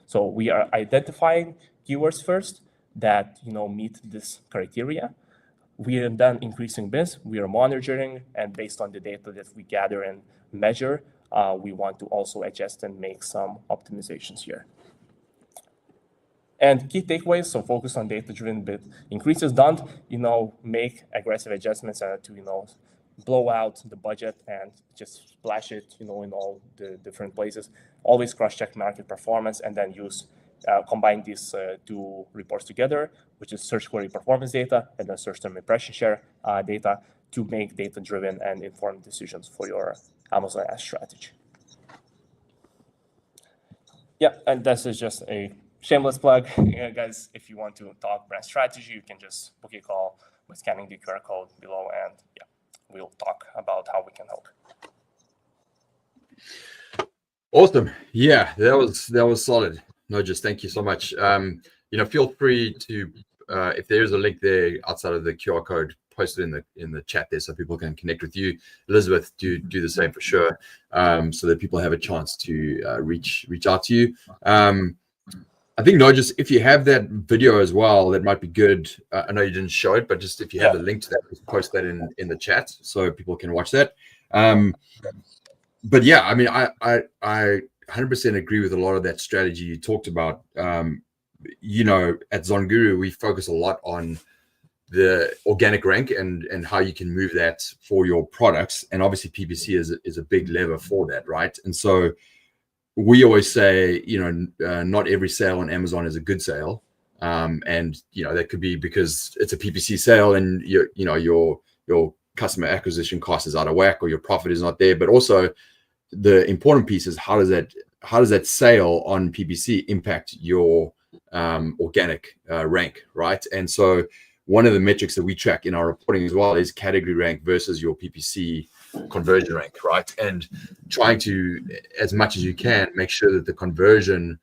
So we are identifying keywords first that meet this criteria. We are then increasing bids. We are monitoring, and based on the data that we gather and measure, we want to also adjust and make some optimizations here. And key takeaways, so focus on data-driven bid increases. Don't, make aggressive adjustments to, blow out the budget and just splash it, in all the different places. Always cross-check market performance, and then combine these two reports together, which is search query performance data and then search term impression share data, to make data-driven and informed decisions for your Amazon ads strategy. Yeah, and this is just a shameless plug. Guys, if you want to talk brand strategy, you can just book a call by scanning the QR code below, and yeah, we'll talk about how we can help. Awesome. Yeah, that was solid. Nojus, thank you so much. Feel free to, if there's a link there outside of the QR code, post it in the chat there so people can connect with you. Elizabeth, do the same for sure, so that people have a chance to reach out to you. I think Nojus, if you have that video as well, that might be good. I know you didn't show it, but just if you have the link to that, post that in the chat so people can watch that. But yeah, I mean, I 100% agree with a lot of that strategy you talked about. At ZonGuru, we focus a lot on the organic rank and how you can move that for your products. And obviously PPC is a big lever for that, right? And so we always say, not every sale on Amazon is a good sale. And, that could be because it's a PPC sale and your customer acquisition cost is out of whack or your profit is not there. But also the important piece is how does that sale on PPC impact your organic rank, right? And so one of the metrics that we track in our reporting as well is category rank versus your PPC conversion rank, right? And trying to, as much as you can, make sure that the conversion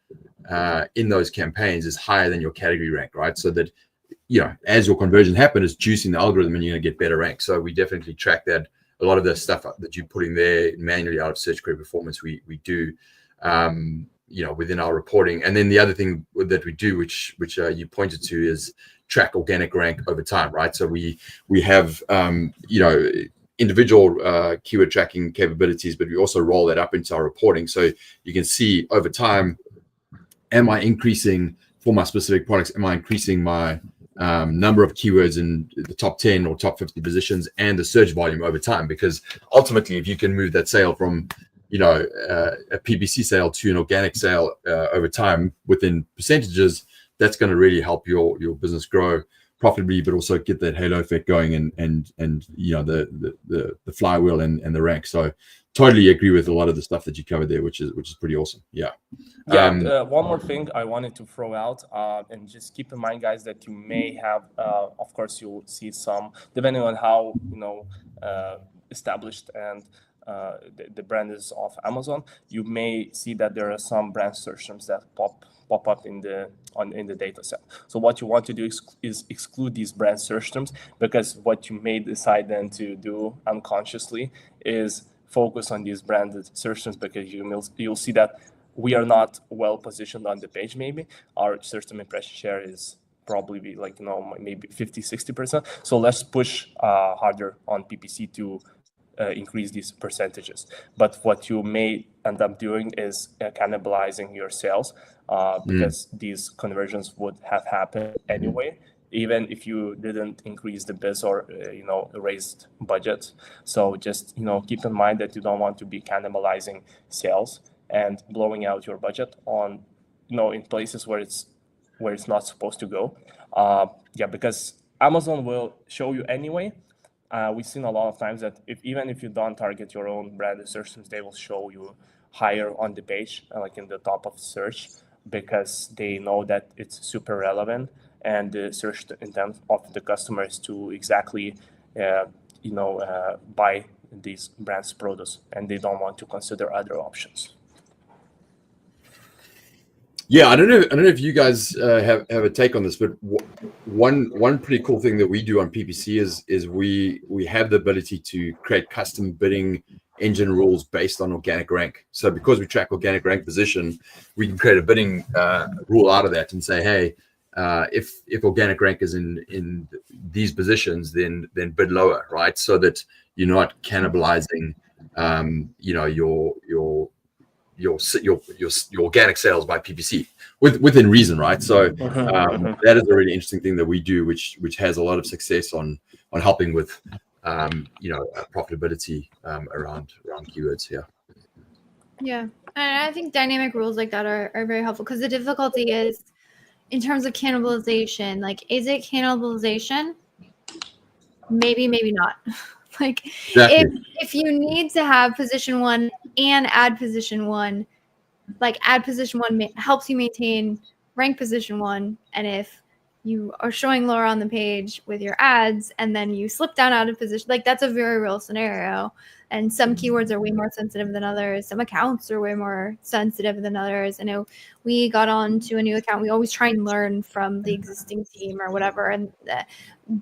in those campaigns is higher than your category rank, right? So that, as your conversion happens, it's juicing the algorithm and you're going to get better rank. So we definitely track that. A lot of the stuff that you put in there manually out of search query performance, we do, within our reporting. And then the other thing that we do, which you pointed to, is track organic rank over time, right? So we have, individual keyword tracking capabilities, but we also roll that up into our reporting. So you can see over time, am I increasing for my specific products? Am I increasing my number of keywords in the top 10 or top 50 positions and the search volume over time? Because ultimately, if you can move that sale from, a PPC sale to an organic sale over time within percentages, that's going to really help your business grow profitably, but also get that halo effect going and the flywheel and the rank. So totally agree with a lot of the stuff that you covered there, which is pretty awesome. Yeah. One more thing I wanted to throw out, and just keep in mind, guys, that you may have, of course, you'll see some, depending on how established and the brand is off Amazon, you may see that there are some brand search terms that pop up in the data set. So what you want to do is exclude these brand search terms, because what you may decide then to do unconsciously is focus on these branded search terms, because you'll see that we are not well positioned on the page. Maybe our search term impression share is probably be like, maybe 50-60%. So let's push harder on PPC to increase these percentages. But what you may end up doing is cannibalizing your sales, because these conversions would have happened anyway, even if you didn't increase the bids or raised budget. So just keep in mind that you don't want to be cannibalizing sales and blowing out your budget on in places where it's not supposed to go. Because Amazon will show you anyway. We've seen a lot of times that even if you don't target your own branded search terms, they will show you higher on the page, like in the top of search, because they know that it's super relevant, and the search intent of the customer is to exactly buy these brands' products, and they don't want to consider other options. Yeah, I don't know if you guys have a take on this, but one pretty cool thing that we do on PPC is we have the ability to create custom bidding engine rules based on organic rank. So because we track organic rank position, we can create a bidding rule out of that and say, hey, if organic rank is in these positions, then bid lower, right? So that you're not cannibalizing, your organic sales by PPC within reason, right? So that is a really interesting thing that we do, which has a lot of success on helping with profitability around keywords. Yeah, and I think dynamic rules like that are very helpful, because the difficulty is in terms of cannibalization. Like, is it cannibalization? Maybe not. Like, exactly. if you need to have position 1 and add position 1, like add position 1 helps you maintain rank position 1, and if you are showing lower on the page with your ads and then you slip down out of position, like that's a very real scenario. And some keywords are way more sensitive than others. Some accounts are way more sensitive than others. I know we got on to a new account. We always try and learn from the existing team or whatever. And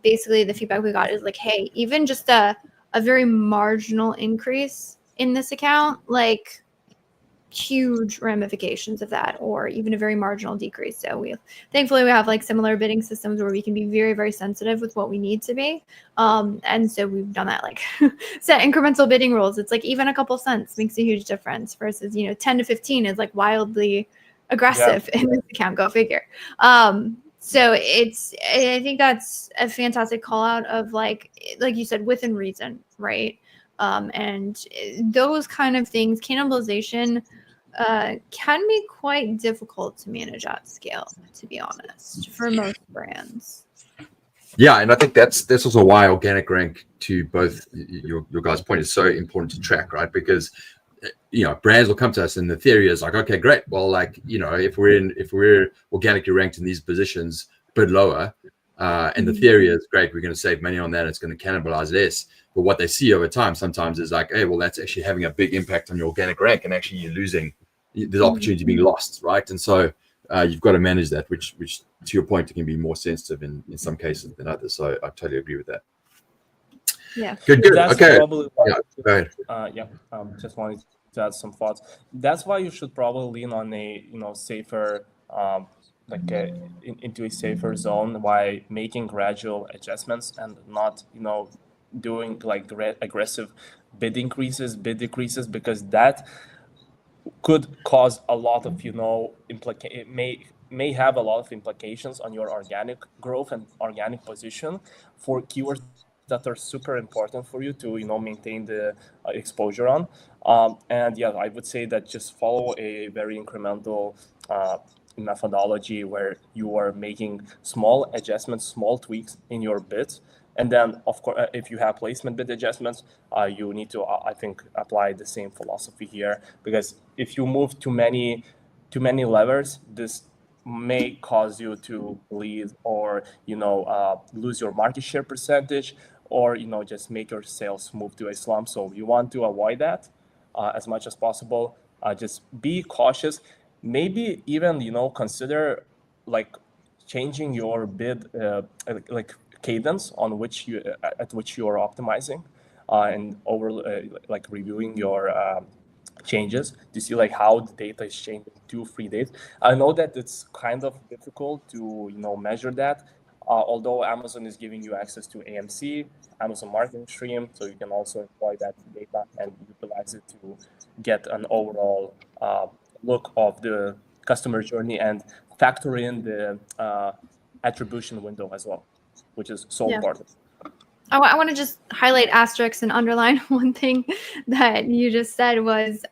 basically the feedback we got is like, hey, even just a very marginal increase in this account, like huge ramifications of that, or even a very marginal decrease. So thankfully we have like similar bidding systems where we can be very, very sensitive with what we need to be. And so we've done that, like set incremental bidding rules. It's like even a couple cents makes a huge difference versus, 10 to 15 is like wildly aggressive in this account, go figure. So I think that's a fantastic call out of like you said, within reason, right? And those kind of things, cannibalization can be quite difficult to manage at scale, to be honest, for most brands. Yeah, and I think that's also why organic rank, to both your guys' point, is so important to track, right? Because brands will come to us and the theory is like, okay, great. Well, like, if we're organically ranked in these positions, bid lower, and the theory is great, we're going to save money on that. It's going to cannibalize less. But what they see over time sometimes is like, hey, well, that's actually having a big impact on your organic rank, and actually you're losing. There's opportunity being lost, right? And so you've got to manage that, which to your point, it can be more sensitive in some cases than others. So I totally agree with that. Yeah. Good. That's okay. Probably Go ahead. Just wanted to add some thoughts. That's why you should probably lean on a safer, into a safer zone, while making gradual adjustments and not doing like aggressive bid decreases, because that could cause a lot of it may have a lot of implications on your organic growth and organic position for keywords that are super important for you to maintain the exposure on. And yeah, I would say that just follow a very incremental methodology where you are making small adjustments, small tweaks in your bids. And then, of course, if you have placement bid adjustments, you need to, I think, apply the same philosophy here. Because if you move too many levers, this may cause you to bleed or lose your market share percentage, or just make your sales move to a slump. So you want to avoid that as much as possible. Just be cautious. Maybe even consider like changing your bid like cadence on which you at which you are optimizing, and like reviewing your changes to see like how the data is changing 2-3 days. I know that it's kind of difficult to measure that, although Amazon is giving you access to AMC, Amazon Marketing Stream, so you can also employ that data and utilize it to get an overall look of the customer journey and factor in the attribution window as well, which is so important. I want to just highlight asterisks and underline one thing that you just said was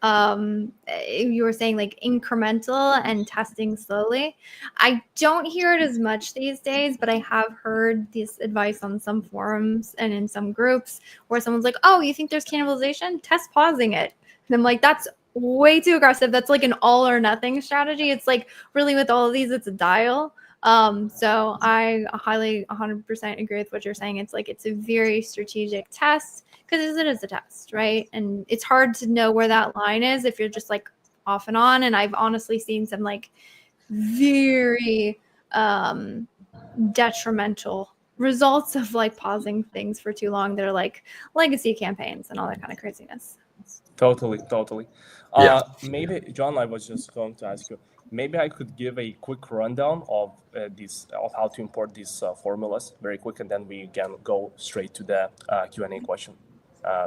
you were saying like incremental and testing slowly. I don't hear it as much these days, but I have heard this advice on some forums and in some groups where someone's like, oh, you think there's cannibalization? Test pausing it. And I'm like, that's way too aggressive. That's like an all or nothing strategy. It's like really with all of these, it's a dial. So I highly 100% agree with what you're saying. It's like, it's a very strategic test because it is a test, right? And it's hard to know where that line is if you're just like off and on. And I've honestly seen some like very detrimental results of like pausing things for too long. They're like legacy campaigns and all that kind of craziness. Totally. Maybe, John, I was just going to ask you, maybe I could give a quick rundown of of how to import these formulas very quick, and then we can go straight to the Q&A question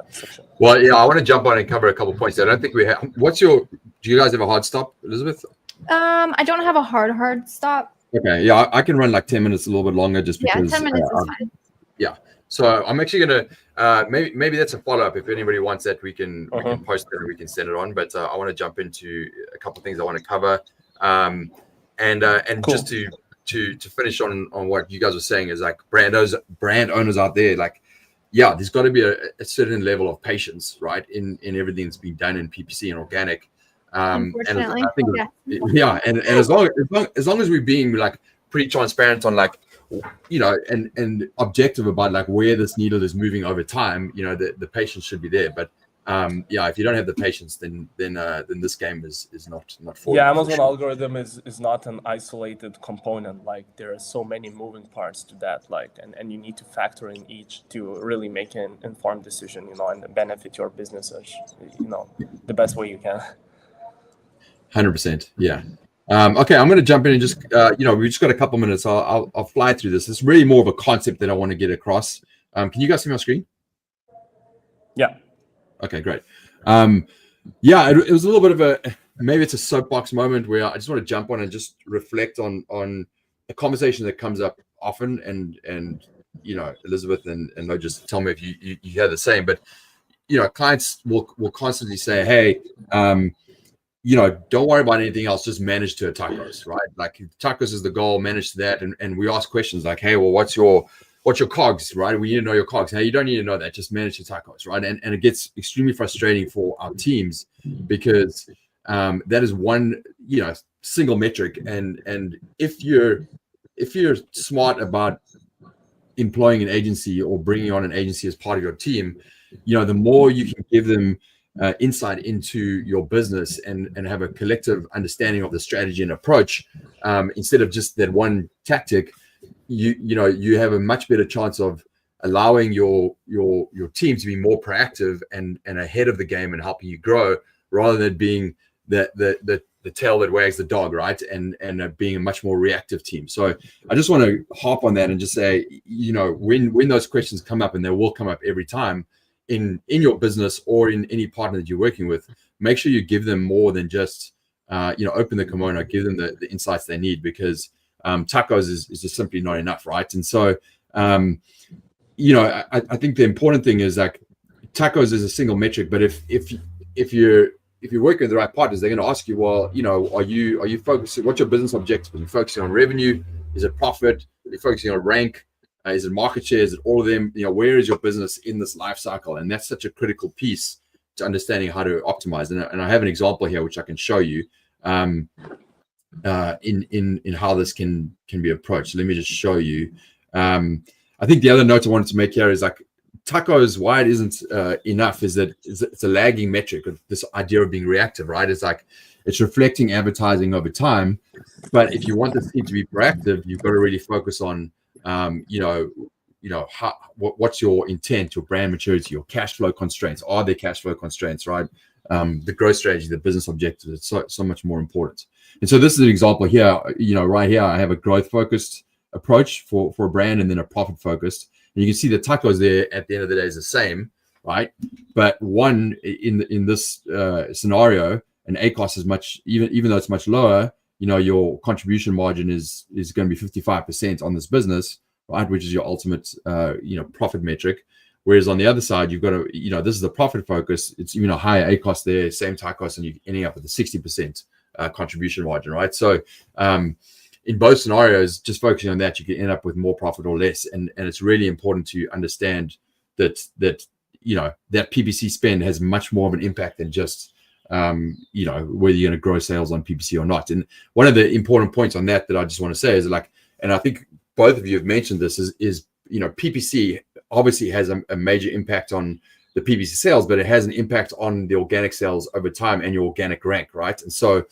section. Well, yeah, I want to jump on and cover a couple points. I don't think we have. Do you guys have a hard stop, Elizabeth? I don't have a hard stop. Okay, yeah, I can run like 10 minutes, a little bit longer, just because. Yeah, 10 minutes is fine. Yeah. So I'm actually gonna maybe that's a follow-up. If anybody wants that, we can post it or we can send it on. But I want to jump into a couple of things I want to cover, and cool. Just to finish on what you guys were saying is like brand owners out there, like, yeah, there's got to be a certain level of patience, right, in everything that's being done in PPC and organic. Unfortunately, and I think, yeah, and as long as we're being like pretty transparent on like, and objective about like where this needle is moving over time, the patience should be there. But yeah, if you don't have the patience, then this game is not for you. Yeah, Amazon algorithm is not an isolated component. Like there are so many moving parts to that. Like and you need to factor in each to really make an informed decision, and benefit your business as the best way you can. 100%. Yeah. Okay, I'm going to jump in and just, we just got a couple minutes. I'll fly through this. It's really more of a concept that I want to get across. Can you guys see my screen? Yeah. Okay, great. Yeah, it was a little bit of maybe it's a soapbox moment where I just want to jump on and just reflect on a conversation that comes up often. And Elizabeth and Nojus, tell me if you hear the same. But, clients will constantly say, hey, don't worry about anything else, just manage to tacos, right? Like tacos is the goal, manage to that. And we ask questions like, hey, well, what's your COGS, right? We need to know your COGS. Hey, you don't need to know that, just manage your tacos, right? And it gets extremely frustrating for our teams because that is one, single metric. And if you're smart about employing an agency or bringing on an agency as part of your team, the more you can give them insight into your business and have a collective understanding of the strategy and approach, instead of just that one tactic, you have a much better chance of allowing your team to be more proactive and ahead of the game and helping you grow, rather than being the tail that wags the dog, right? And being a much more reactive team. So I just want to hop on that and just say, when those questions come up, and they will come up every time, in your business or in any partner that you're working with, make sure you give them more than just open the kimono, give them the insights they need, because tacos is just simply not enough, right? And so I think the important thing is like tacos is a single metric, but if you're working with the right partners, they're going to ask you, well, are you focusing, what's your business objective? Are you focusing on revenue? Is it profit? Are you focusing on rank? Is it market share? Is it all of them? Where is your business in this life cycle? And that's such a critical piece to understanding how to optimize. And I have an example here which I can show you in how this can be approached. So let me just show you. I think the other note I wanted to make here is like tacos, why it isn't enough is that it's a lagging metric of this idea of being reactive, right? It's like it's reflecting advertising over time. But if you want this team to be proactive, you've got to really focus on, what's your intent, your brand maturity, your cash flow constraints. Are there cash flow constraints, right? The growth strategy, the business objectives, it's so much more important. And so this is an example here, right here, I have a growth focused approach for a brand and then a profit focused. And you can see the tacos there at the end of the day is the same, right? But one in this scenario, an ACOS is much, even though it's much lower, your contribution margin is going to be 55% on this business, right? Which is your ultimate, profit metric. Whereas on the other side, you've got to, this is the profit focus. It's even a higher ACOS there, same tacos, and you're ending up with a 60% contribution margin, right? So in both scenarios, just focusing on that, you can end up with more profit or less. And it's really important to understand that PPC spend has much more of an impact than just, whether you're going to grow sales on PPC or not. And one of the important points on that I just want to say is and I think both of you have mentioned this, is PPC obviously has a major impact on the PPC sales, but it has an impact on the organic sales over time and your organic rank, right? And so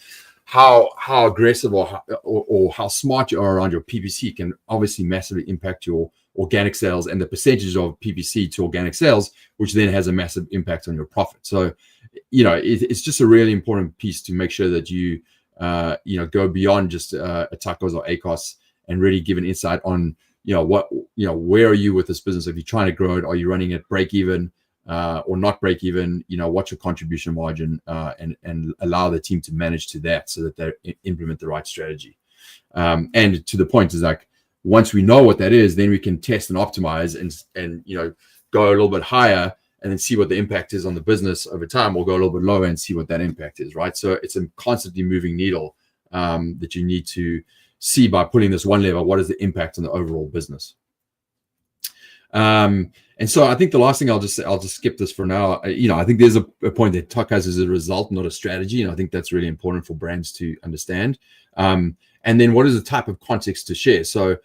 how aggressive or how smart you are around your PPC can obviously massively impact your organic sales and the percentage of PPC to organic sales, which then has a massive impact on your profit. So, it's just a really important piece to make sure that you, go beyond just a tacos or ACOS and really give an insight on, where are you with this business? If you're trying to grow it, are you running at break even or not break even? What's your contribution margin, and allow the team to manage to that so that they implement the right strategy. And to the point is once we know what that is, then we can test and optimize and go a little bit higher and then see what the impact is on the business over time, or go a little bit lower and see what that impact is, right? So it's a constantly moving needle that you need to see by putting this one level. What is the impact on the overall business? And so I think the last thing I'll just skip this for now. I think there's a point that tacos is a result, not a strategy. And I think that's really important for brands to understand. And then what is the type of context to share? So,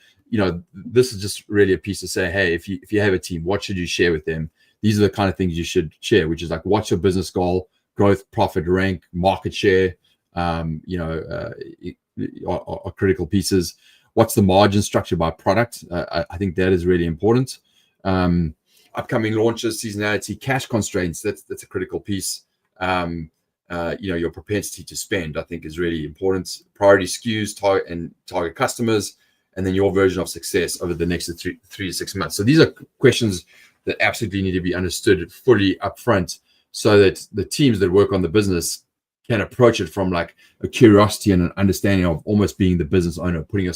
this is just really a piece to say, hey, if you have a team, what should you share with them? These are the kind of things you should share, which is what's your business goal, growth, profit, rank, market share, are critical pieces. What's the margin structure by product? I think that is really important. Upcoming launches, seasonality, cash constraints, that's a critical piece. Your propensity to spend, I think, is really important. Priority SKUs, target customers, and then your version of success over the next 3 to 6 months. So these are questions that absolutely need to be understood fully upfront, so that the teams that work on the business can approach it from a curiosity and an understanding of almost being the business owner, putting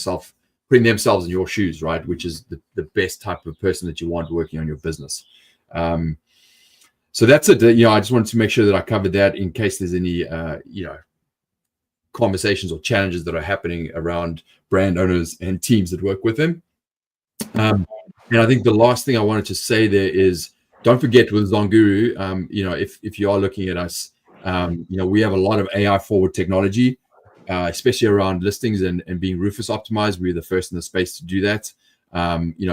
themselves in your shoes, right? Which is the best type of person that you want working on your business. So that's it. I just wanted to make sure that I covered that in case there's any, conversations or challenges that are happening around brand owners and teams that work with them. And I think the last thing I wanted to say there is, don't forget with ZonGuru, if you are looking at us, we have a lot of AI forward technology, especially around listings and being Rufus optimized. We're the first in the space to do that.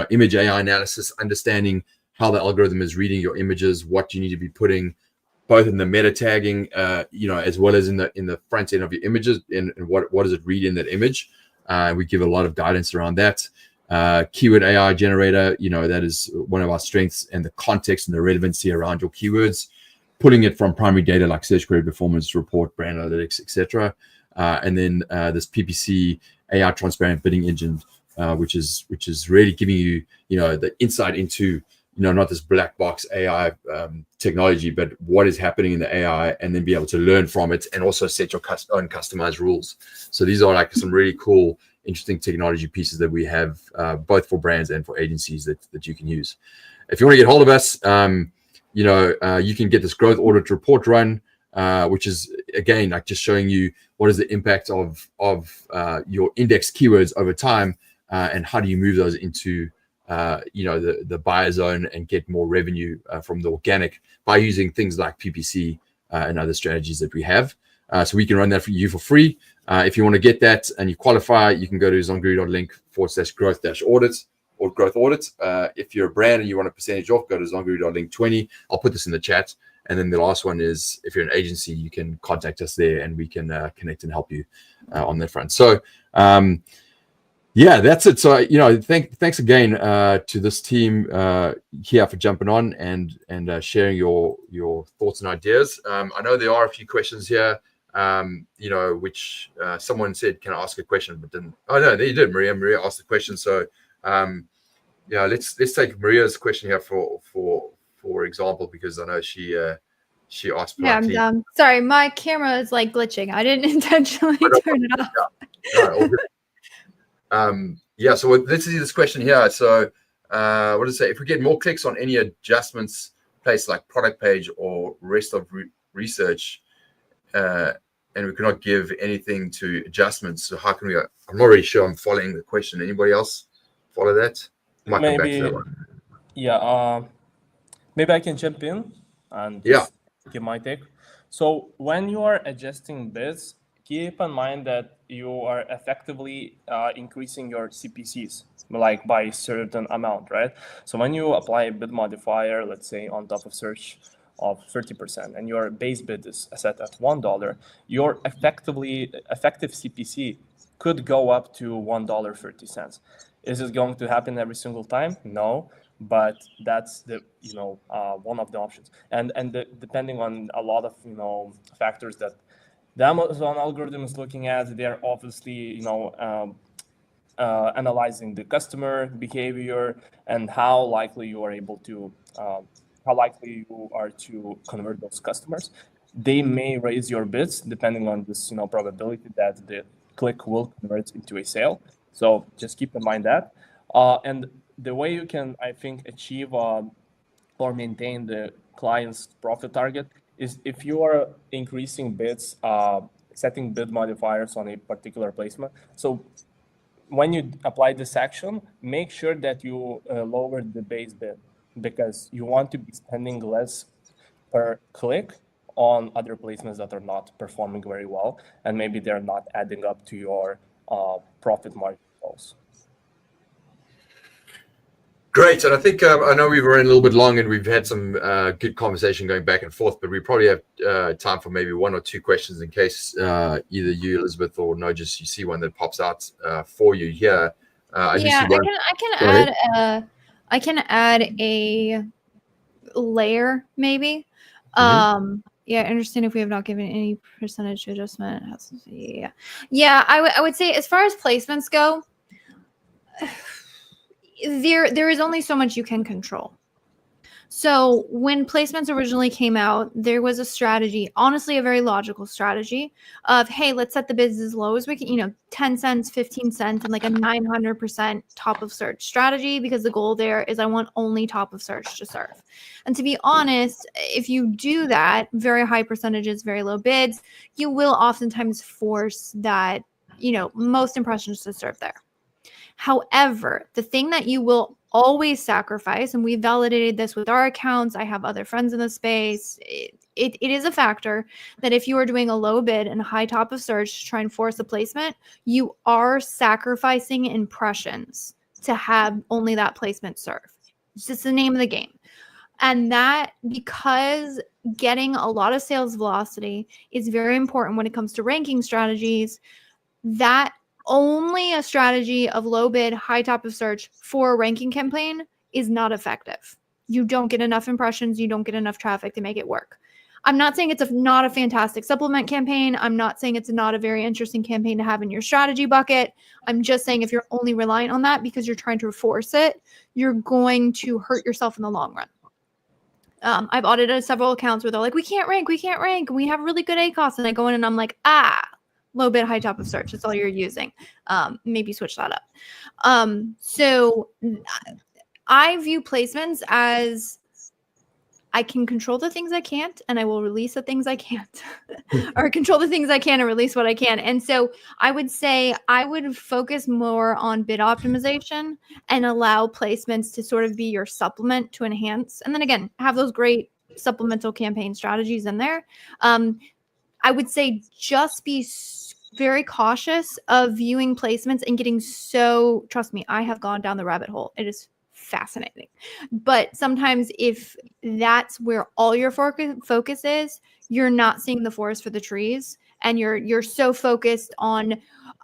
Image AI analysis, understanding how the algorithm is reading your images, what you need to be putting both in the meta tagging, as well as in the front end of your images, and what does it read in that image. We give a lot of guidance around that. Keyword AI generator, that is one of our strengths, and the context and the relevancy around your keywords, pulling it from primary data like search query performance report, brand analytics, etc. And then this PPC AI transparent bidding engine, which is really giving you, the insight into, not this black box AI technology, but what is happening in the AI, and then be able to learn from it and also set your own customized rules. So these are some really cool, interesting technology pieces that we have both for brands and for agencies that you can use. If you want to get hold of us, you can get this growth audit report run, which is again just showing you what is the impact of your index keywords over time, and how do you move those into the buyer zone and get more revenue from the organic by using things like PPC and other strategies that we have. So we can run that for you for free. If you want to get that and you qualify, you can go to zonguru.link/growth-audit, or growth audit. If you're a brand and you want a percentage off, go to zonguru.link20. I'll put this in the chat. And then the last one is, if you're an agency, you can contact us there and we can connect and help you on that front. So yeah, that's it. So thanks again to this team here for jumping on and sharing your thoughts and ideas. I know there are a few questions here, which someone said, "Can I ask a question?" But didn't. Oh no, there you did, Maria. Maria asked the question. So let's take Maria's question here for example, because I know she asked politely. Yeah, sorry, my camera is like glitching. I didn't intentionally turn it off. No, all good. So let's see this question here. So what does it say? If we get more clicks on any adjustments placed, like product page or rest of research, and we cannot give anything to adjustments, so how can we? I'm not really sure I'm following the question. Anybody else follow that? Might come back to that one. Yeah, maybe I can jump in and just give my take. So when you are adjusting bids, keep in mind that you are effectively increasing your CPCs, like by a certain amount, right? So when you apply a bid modifier, let's say on top of search of 30%, and your base bid is set at $1, your effective CPC could go up to $1.30. Is it going to happen every single time? No, but that's the one of the options, and depending on a lot of factors that the Amazon algorithm is looking at. They're obviously analyzing the customer behavior and how likely you are to convert those customers. They may raise your bids depending on this probability that the click will convert into a sale. So just keep in mind that. And the way you can, I think, achieve or maintain the client's profit target is if you are increasing bids, setting bid modifiers on a particular placement. So when you apply this action, make sure that you lower the base bid, because you want to be spending less per click on other placements that are not performing very well, and maybe they're not adding up to your profit margin goals. Great. And I think I know we've run a little bit long and we've had some good conversation going back and forth, but we probably have time for maybe one or two questions in case either you, Elizabeth, or Nojus, you see one that pops out for you here. I can add a layer maybe. Yeah, I understand if we have not given any percentage adjustment. Yeah, I would say as far as placements go, there is only so much you can control. So when placements originally came out, there was a strategy, honestly, a very logical strategy of, hey, let's set the bids as low as we can, 10 cents, 15 cents, and like a 900% top of search strategy, because the goal there is I want only top of search to serve. And to be honest, if you do that, very high percentages, very low bids, you will oftentimes force that, most impressions to serve there. However, the thing that you will always sacrifice, and we validated this with our accounts, I have other friends in the space, it is a factor that if you are doing a low bid and a high top of search to try and force a placement, you are sacrificing impressions to have only that placement serve. It's just the name of the game. And that, because getting a lot of sales velocity is very important when it comes to ranking strategies, that only a strategy of low bid, high top of search for a ranking campaign is not effective. You don't get enough impressions. You don't get enough traffic to make it work. I'm not saying it's not a fantastic supplement campaign. I'm not saying it's not a very interesting campaign to have in your strategy bucket. I'm just saying if you're only reliant on that because you're trying to force it, you're going to hurt yourself in the long run. I've audited several accounts where they're like, we can't rank. And we have really good ACOS. And I go in and I'm like, low bid, high top of search. That's all you're using. Maybe switch that up. So I view placements as I can control the things I can't, and I will release the things I can't, or control the things I can and release what I can. And so I would say I would focus more on bid optimization and allow placements to sort of be your supplement to enhance. And then again, have those great supplemental campaign strategies in there. I would say just be very cautious of viewing placements and getting so, trust me, I have gone down the rabbit hole. It is fascinating. But sometimes if that's where all your focus is, you're not seeing the forest for the trees, and you're so focused on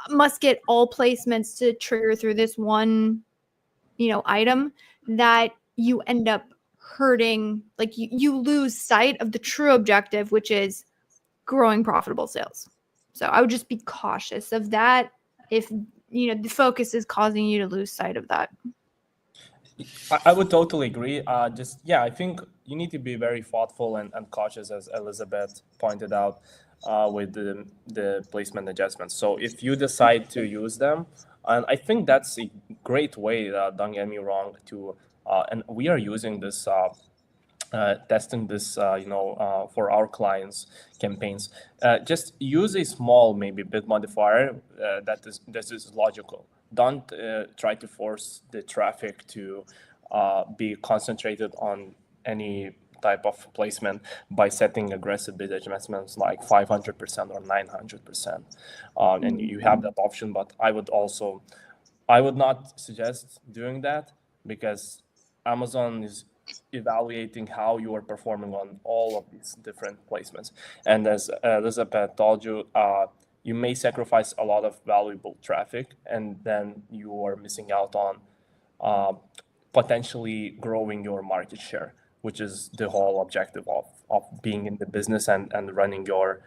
must get all placements to trigger through this one, item, that you end up hurting, like you lose sight of the true objective, which is growing profitable sales. So I would just be cautious of that if the focus is causing you to lose sight of that. I would totally agree. I think you need to be very thoughtful and cautious, as Elizabeth pointed out, with the placement adjustments. So if you decide to use them, and I think that's a great way, don't get me wrong, to and we are using this, testing this, for our clients' campaigns. Just use a small, maybe bit modifier that is logical. Don't try to force the traffic to be concentrated on any type of placement by setting aggressive bid adjustments like 500% or 900%. And you have that option, but I would not suggest doing that, because Amazon is evaluating how you are performing on all of these different placements. And as Elizabeth told you, you may sacrifice a lot of valuable traffic, and then you are missing out on potentially growing your market share, which is the whole objective of being in the business and running your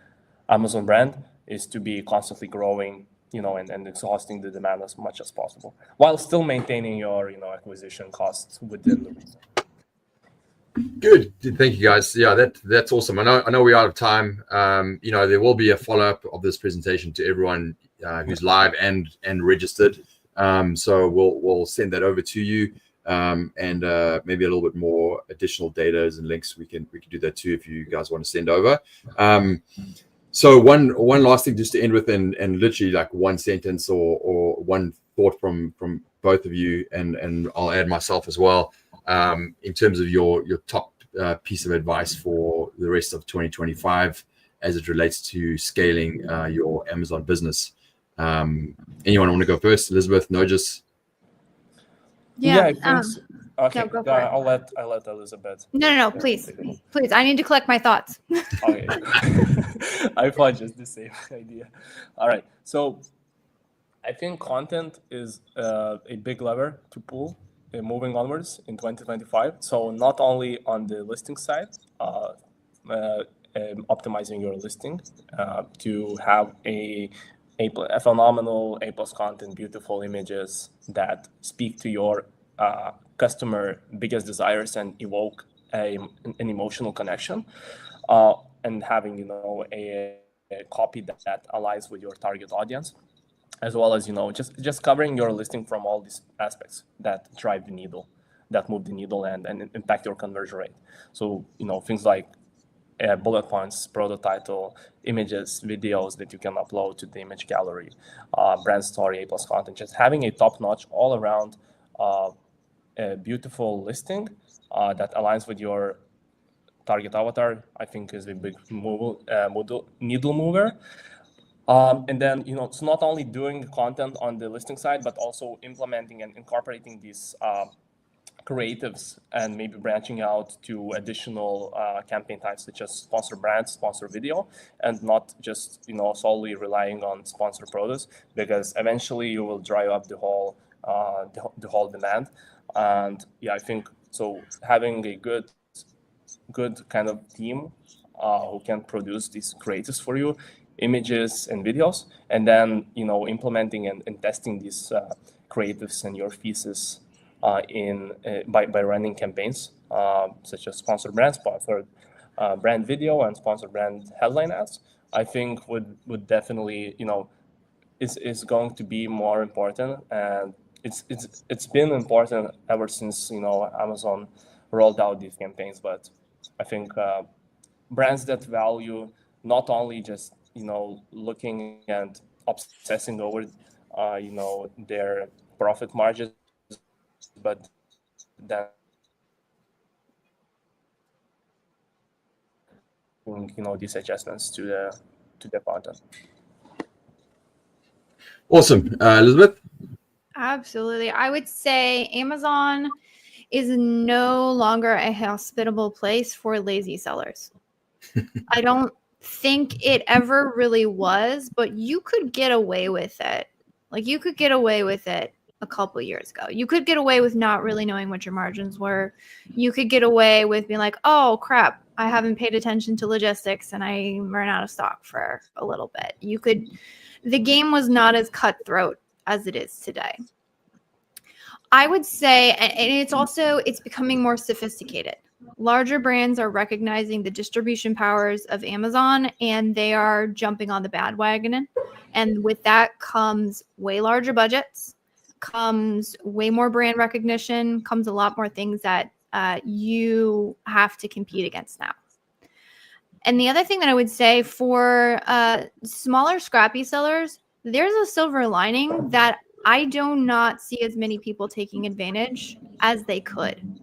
Amazon brand, is to be constantly growing, and exhausting the demand as much as possible, while still maintaining your, acquisition costs within the reason. Good. Thank you, guys. Yeah, that's awesome. I know we're out of time. There will be a follow-up of this presentation to everyone who's live and registered. So we'll send that over to you, and maybe a little bit more additional data and links. We can do that too if you guys want to send over. So one last thing just to end with, and literally like one sentence or one thought from both of you, and I'll add myself as well. In terms of your top piece of advice for the rest of 2025 as it relates to scaling your Amazon business. Anyone want to go first? Elizabeth, Nojus? Yeah, I think so. Okay, go for it. I'll let Elizabeth. No, please. I need to collect my thoughts. Okay. I thought just the same idea. All right, so I think content is a big lever to pull moving onwards in 2025. So not only on the listing side, optimizing your listing to have a phenomenal A+ content, beautiful images that speak to your customer biggest desires and evoke an emotional connection, and having a copy that aligns with your target audience, as well as just covering your listing from all these aspects that drive the needle, that move the needle and impact your conversion rate. So things like bullet points, product title, images, videos that you can upload to the image gallery, brand story, A+ content, just having a top-notch all around a beautiful listing that aligns with your target avatar, I think is a big needle mover. And then, it's not only doing content on the listing side, but also implementing and incorporating these creatives and maybe branching out to additional campaign types, such as sponsor brands, sponsor video, and not just, solely relying on sponsor products, because eventually you will dry up the whole demand. And yeah, I think so. Having a good kind of team who can produce these creatives for you, images and videos, and then implementing and testing these creatives and your thesis by running campaigns such as sponsored brand, sponsored brand video, and sponsored brand headline ads, I think would definitely is going to be more important. And it's been important ever since Amazon rolled out these campaigns. But I think brands that value not only just looking and obsessing over their profit margins, but then these adjustments to the content. Awesome. Elizabeth? Absolutely. I would say Amazon is no longer a hospitable place for lazy sellers. I don't think it ever really was, but you could get away with it. Like you could get away with it a couple years ago. You could get away with not really knowing what your margins were. You could get away with being like, oh crap, I haven't paid attention to logistics and I ran out of stock for a little bit. The game was not as cutthroat as it is today. I would say, and it's becoming more sophisticated. Larger brands are recognizing the distribution powers of Amazon and they are jumping on the bandwagon. And with that comes way larger budgets, comes way more brand recognition, comes a lot more things that you have to compete against now. And the other thing that I would say for smaller, scrappy sellers, there's a silver lining that I do not see as many people taking advantage as they could.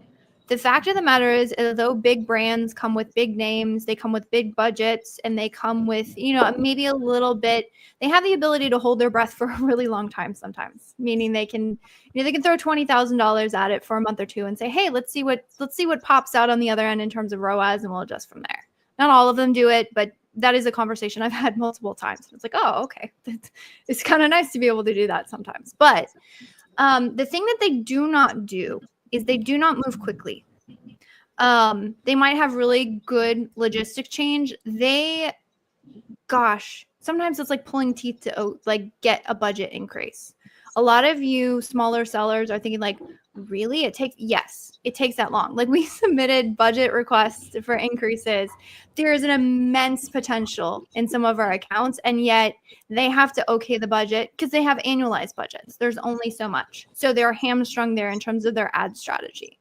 The fact of the matter is, although big brands come with big names, they come with big budgets, and they come with, maybe a little bit, they have the ability to hold their breath for a really long time sometimes, meaning they can throw $20,000 at it for a month or two and say, hey, let's see what pops out on the other end in terms of ROAS, and we'll adjust from there. Not all of them do it, but that is a conversation I've had multiple times. It's like, oh, okay. It's kind of nice to be able to do that sometimes. But the thing that they do not do is they do not move quickly. They might have really good logistic change. Sometimes it's like pulling teeth to get a budget increase. A lot of you smaller sellers are thinking like, really? It takes that long. Like we submitted budget requests for increases. There is an immense potential in some of our accounts, and yet they have to okay the budget because they have annualized budgets. There's only so much. So they're hamstrung there in terms of their ad strategy.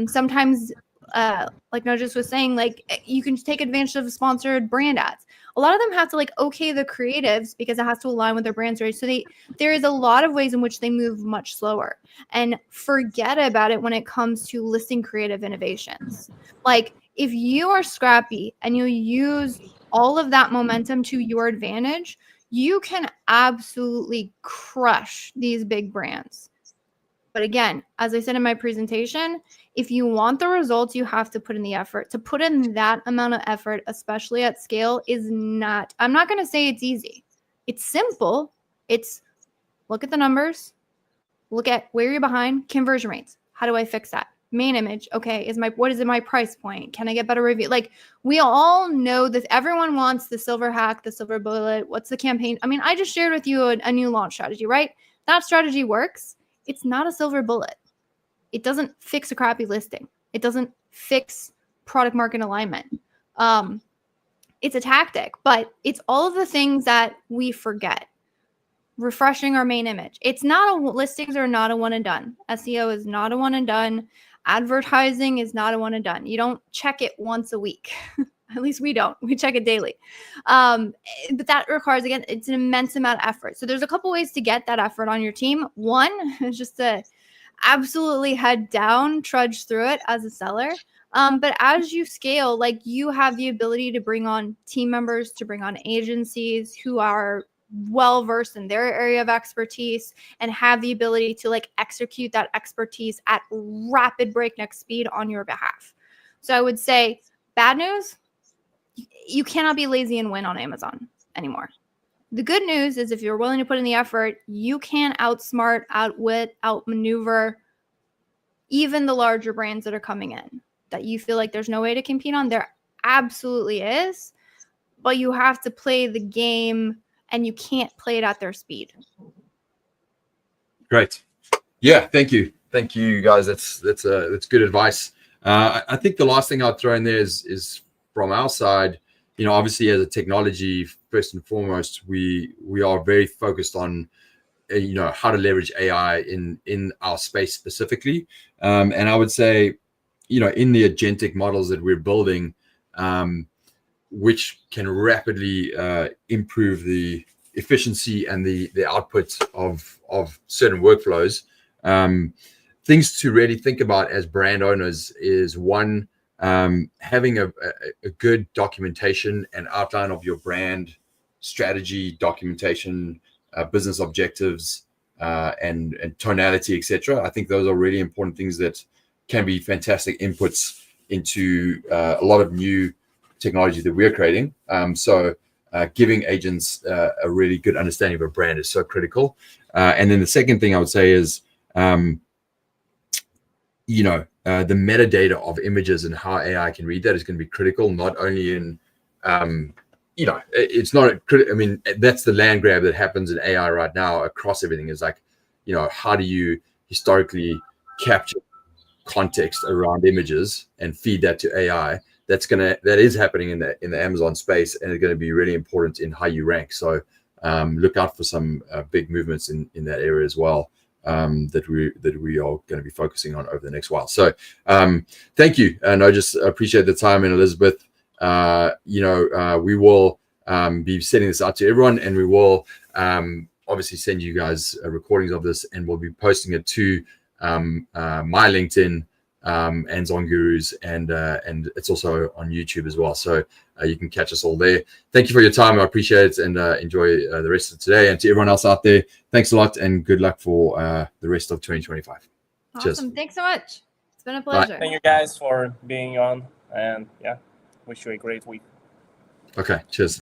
Sometimes, like Nojus was saying, like you can take advantage of sponsored brand ads. A lot of them have to okay the creatives because it has to align with their brand story. So there is a lot of ways in which they move much slower, and forget about it when it comes to listing creative innovations. Like if you are scrappy and you use all of that momentum to your advantage, you can absolutely crush these big brands. But again, as I said in my presentation, if you want the results, you have to put in the effort. To put in that amount of effort, especially at scale, I'm not going to say it's easy. It's simple. It's look at the numbers, look at where you're behind, conversion rates. How do I fix that? Main image. Okay, what is my price point? Can I get better review? Like we all know that everyone wants the silver hack, the silver bullet. What's the campaign? I mean, I just shared with you a new launch strategy, right? That strategy works. It's not a silver bullet. It doesn't fix a crappy listing. It doesn't fix product market alignment. It's a tactic, but it's all of the things that we forget. Refreshing our main image. Listings are not a one and done. SEO is not a one and done. Advertising is not a one and done. You don't check it once a week. At least we don't. We check it daily. But that requires, again, it's an immense amount of effort. So there's a couple ways to get that effort on your team. One is just to absolutely head down, trudge through it as a seller. But as you scale, you have the ability to bring on team members, to bring on agencies who are well-versed in their area of expertise and have the ability to execute that expertise at rapid breakneck speed on your behalf. So I would say bad news, you cannot be lazy and win on Amazon anymore. The good news is if you're willing to put in the effort, you can outsmart, outwit, outmaneuver even the larger brands that are coming in that you feel like there's no way to compete on. There absolutely is, but you have to play the game and you can't play it at their speed. Great. Yeah, thank you. Thank you, guys. That's good advice. I think the last thing I'd throw in there is from our side, obviously as a technology, first and foremost, we are very focused on, how to leverage AI in our space specifically. And I would say, in the agentic models that we're building, which can rapidly improve the efficiency and the output of certain workflows. Things to really think about as brand owners is one, having a good documentation and outline of your brand strategy, documentation, business objectives, and tonality, etc. I think those are really important things that can be fantastic inputs into a lot of new technology that we're creating. So giving agents a really good understanding of a brand is so critical. And then the second thing I would say is, the metadata of images and how AI can read that is going to be critical, not only in, it's not, I mean, that's the land grab that happens in AI right now across everything, is like, how do you historically capture context around images and feed that to AI? That is happening in the Amazon space, and it's going to be really important in how you rank. So look out for some big movements in that area as well, that we are going to be focusing on over the next while. So thank you, and I just appreciate the time. And Elizabeth, we will be sending this out to everyone, and we will obviously send you guys recordings of this, and we'll be posting it to my LinkedIn and ZonGuru's, and it's also on YouTube as well. So you can catch us all there. Thank you for your time. I appreciate it, and enjoy the rest of today. And to everyone else out there, thanks a lot, and good luck for the rest of 2025. Awesome. Cheers. Thanks so much. It's been a pleasure. Thank you guys for being on, and wish you a great week. Okay, cheers.